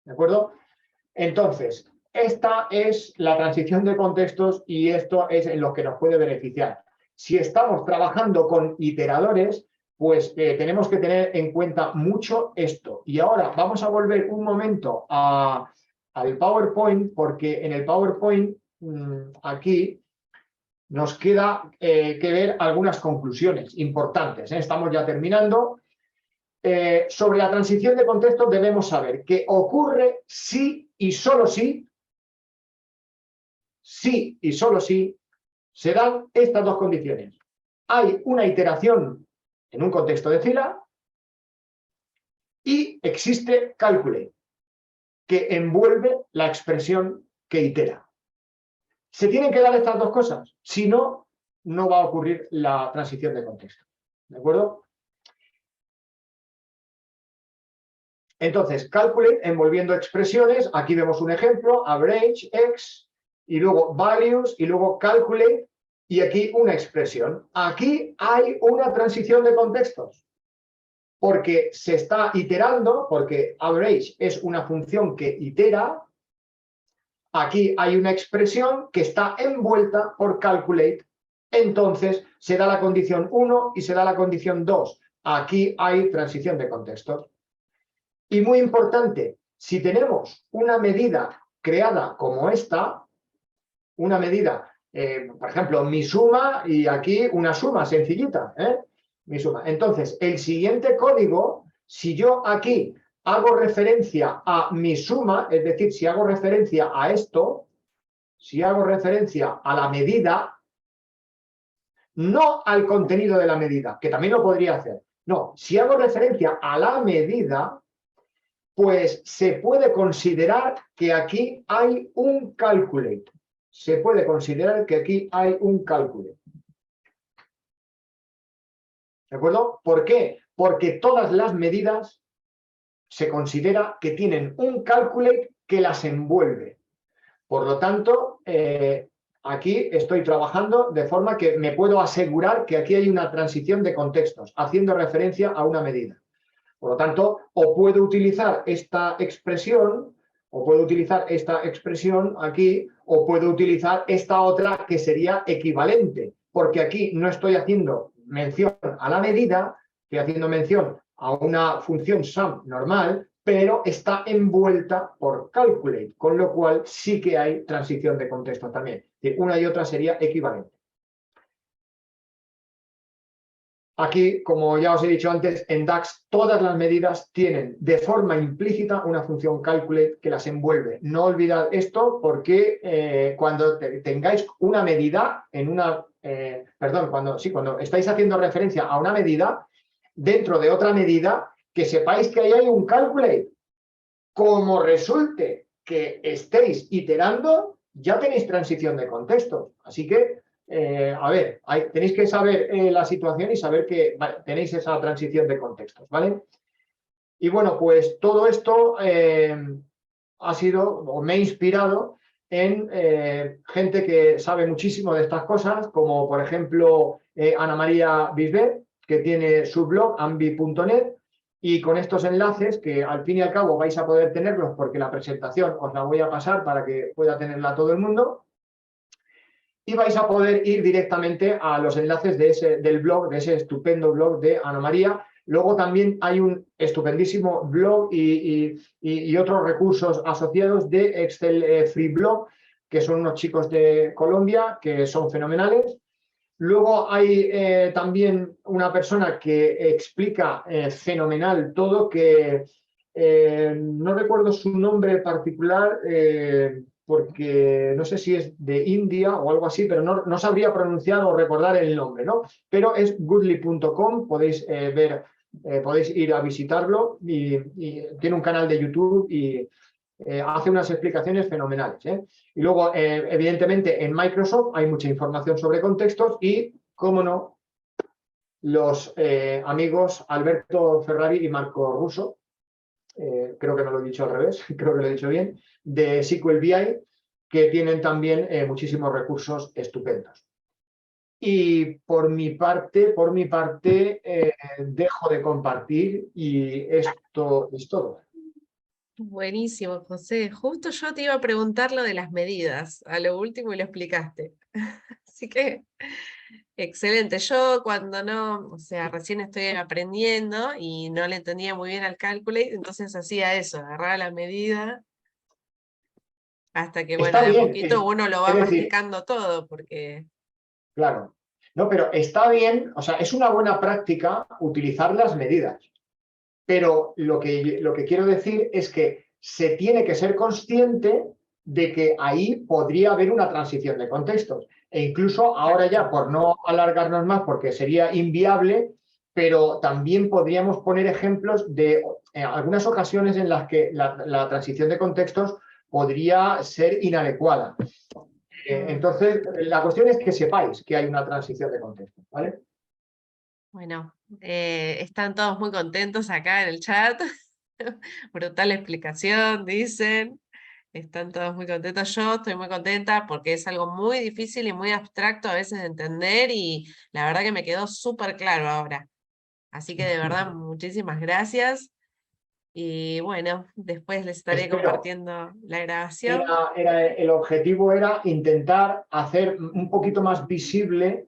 ¿De acuerdo? Entonces, esta es la transición de contextos y esto es en lo que nos puede beneficiar. Si estamos trabajando con iteradores, pues tenemos que tener en cuenta mucho esto. Y ahora vamos a volver un momento al PowerPoint, porque en el PowerPoint aquí nos queda que ver algunas conclusiones importantes. Estamos ya terminando. Sobre la transición de contextos debemos saber que ocurre si y solo si se dan estas dos condiciones. Hay una iteración en un contexto de fila y existe calculate, que envuelve la expresión que itera. Se tienen que dar estas dos cosas, si no, no va a ocurrir la transición de contexto. ¿De acuerdo? Entonces, calculate envolviendo expresiones, aquí vemos un ejemplo, average, x, y luego values, y luego calculate, y aquí una expresión. Aquí hay una transición de contextos, porque se está iterando, porque average es una función que itera. Aquí hay una expresión que está envuelta por calculate, entonces se da la condición 1 y se da la condición 2. Aquí hay transición de contextos. Y muy importante, si tenemos una medida creada como esta, una medida, por ejemplo, mi suma y aquí una suma sencillita, mi suma. Entonces, el siguiente código, si yo aquí hago referencia a mi suma, es decir, si hago referencia a esto, si hago referencia a la medida, no al contenido de la medida, que también lo podría hacer. No, si hago referencia a la medida, pues se puede considerar que aquí hay un calculate. Se puede considerar que aquí hay un calculate. ¿De acuerdo? ¿Por qué? Porque todas las medidas se considera que tienen un calculate que las envuelve. Por lo tanto, aquí estoy trabajando de forma que me puedo asegurar que aquí hay una transición de contextos, haciendo referencia a una medida. Por lo tanto, o puedo utilizar esta expresión aquí, o puedo utilizar esta otra que sería equivalente, porque aquí no estoy haciendo mención a la medida, estoy haciendo mención a una función sum normal, pero está envuelta por calculate, con lo cual sí que hay transición de contexto también. Una y otra sería equivalente. Aquí, como ya os he dicho antes, en DAX todas las medidas tienen de forma implícita una función calculate que las envuelve. No olvidad esto porque cuando tengáis una medida en una... cuando estáis haciendo referencia a una medida, dentro de otra medida, que sepáis que ahí hay un calculate. Como resulte que estéis iterando, ya tenéis transición de contexto. Así que tenéis que saber la situación y saber que tenéis esa transición de contextos, ¿vale? Y bueno, pues todo esto ha sido, o me he inspirado en gente que sabe muchísimo de estas cosas, como por ejemplo Ana María Bisbet, que tiene su blog ambi.net, y con estos enlaces, que al fin y al cabo vais a poder tenerlos porque la presentación os la voy a pasar para que pueda tenerla todo el mundo, y vais a poder ir directamente a los enlaces del blog, de ese estupendo blog de Ana María. Luego también hay un estupendísimo blog y otros recursos asociados de Excel Free Blog, que son unos chicos de Colombia que son fenomenales. Luego hay también una persona que explica fenomenal todo, que no recuerdo su nombre particular porque no sé si es de India o algo así, pero no sabría pronunciar o recordar el nombre, ¿no? Pero es goodly.com, podéis ver, podéis ir a visitarlo y tiene un canal de YouTube y hace unas explicaciones fenomenales. Y luego, evidentemente, en Microsoft hay mucha información sobre contextos y, cómo no, los amigos Alberto Ferrari y Marco Russo, creo que no lo he dicho al revés, creo que lo he dicho bien, de SQL BI, que tienen también muchísimos recursos estupendos. Y por mi parte, dejo de compartir y esto es todo. Buenísimo, José. Justo yo te iba a preguntar lo de las medidas, a lo último y lo explicaste. Así que, excelente. Yo cuando no, o sea, recién estoy aprendiendo y no le entendía muy bien al cálculo, entonces hacía eso, agarraba la medida hasta que, bueno, Está de a bien, poquito uno lo va es decir, masticando todo, porque claro. No, pero está bien, o sea, es una buena práctica utilizar las medidas. Pero lo que quiero decir es que se tiene que ser consciente de que ahí podría haber una transición de contextos. E incluso ahora ya, por no alargarnos más, porque sería inviable, pero también podríamos poner ejemplos de algunas ocasiones en las que la transición de contextos podría ser inadecuada. Entonces, la cuestión es que sepáis que hay una transición de contextos, ¿vale? bueno, están todos muy contentos acá en el chat. Brutal explicación, dicen. Están todos muy contentos. Yo estoy muy contenta porque es algo muy difícil y muy abstracto a veces de entender y la verdad que me quedó súper claro ahora. Así que de verdad, muchísimas gracias. Y bueno, después les estaré Espero. compartiendo la grabación. El objetivo era intentar hacer un poquito más visible,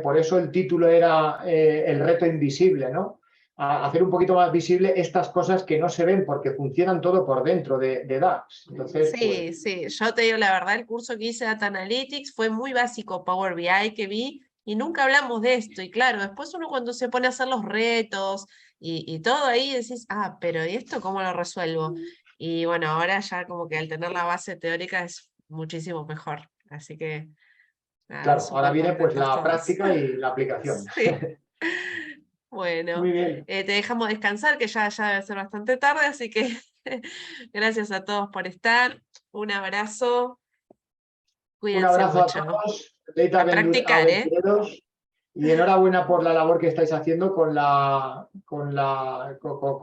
por eso el título era El reto invisible, ¿no? Hacer un poquito más visible estas cosas que no se ven porque funcionan todo por dentro de DAX. Entonces, Sí, pues, sí, yo te digo la verdad, el curso que hice Data Analytics fue muy básico Power BI que vi y nunca hablamos de esto. Y claro, después uno cuando se pone a hacer los retos y todo ahí decís, ah, pero ¿y esto cómo lo resuelvo? Y bueno, ahora ya como que al tener la base teórica es muchísimo mejor. Así que nada, claro, ahora súper viene pues contentos la todos. práctica y la aplicación. Sí, bueno, Muy bien. te dejamos descansar que ya debe ser bastante tarde, así que gracias a todos por estar. Un abrazo. Un Cuídense abrazo a mucho. todos, Leite A practicar, ¿eh? aventureros, y enhorabuena por la labor que estáis haciendo con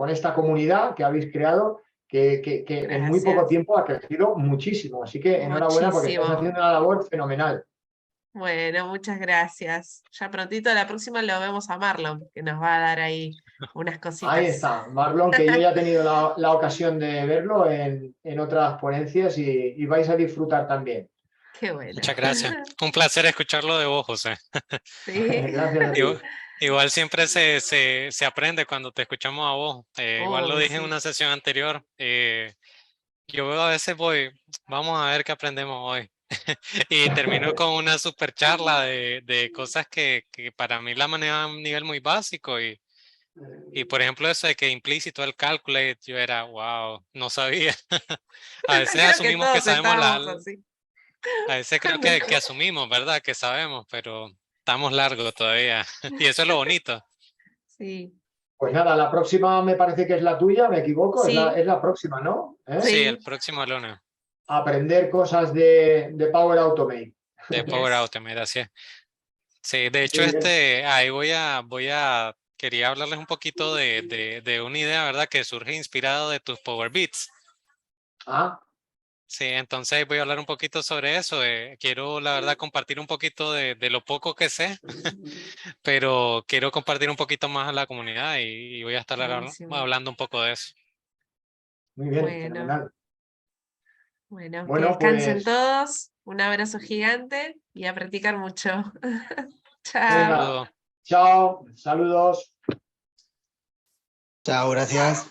esta comunidad que habéis creado, que en muy poco Gracias. tiempo ha crecido muchísimo. Así que enhorabuena porque estáis Muchísimo. haciendo una labor fenomenal. Bueno, muchas gracias. Ya prontito, la próxima lo vemos a Marlon, que nos va a dar ahí unas Ahí cositas. está, Marlon, que yo ya he tenido la ocasión de verlo en otras ponencias y vais a disfrutar también. Qué bueno. Muchas gracias. Un placer escucharlo de vos, José. Sí. Gracias a ti. Igual siempre se aprende cuando te escuchamos a vos. Igual lo Uy, dije en sí. una sesión anterior. Yo a veces voy, vamos a ver qué aprendemos hoy. Y termino con una super charla de cosas que para mí la manejan a un nivel muy básico. Y por ejemplo, eso de que implícito el calculate, yo era, wow, no sabía. A veces Creo que asumimos que todos sabemos estábamos así. a veces creo Cuando- que asumimos, ¿verdad? Que sabemos, pero estamos largos todavía. Y eso es lo bonito. Sí, Pues nada, la próxima me parece que es la tuya, me equivoco, sí, es la próxima, ¿no? Sí, el sí. próximo lunes Aprender cosas de Power Automate. de Power Yes. Automate, así es. Sí, de hecho, Muy bien. ahí voy a quería hablarles un poquito de una idea, ¿verdad? Que surge inspirado de tus Power Beats. Ah, Sí, entonces voy a hablar un poquito sobre eso. Quiero, la verdad, compartir un poquito de lo poco que sé, pero quiero compartir un poquito más a la comunidad y voy a estar Buenísimo. hablando un poco de eso. muy bien, Bueno. fenomenal. Bueno, que Bueno, descansen pues todos. Un abrazo gigante y a practicar mucho. Chao. venga, Saludos. chao, saludos. Chao, gracias.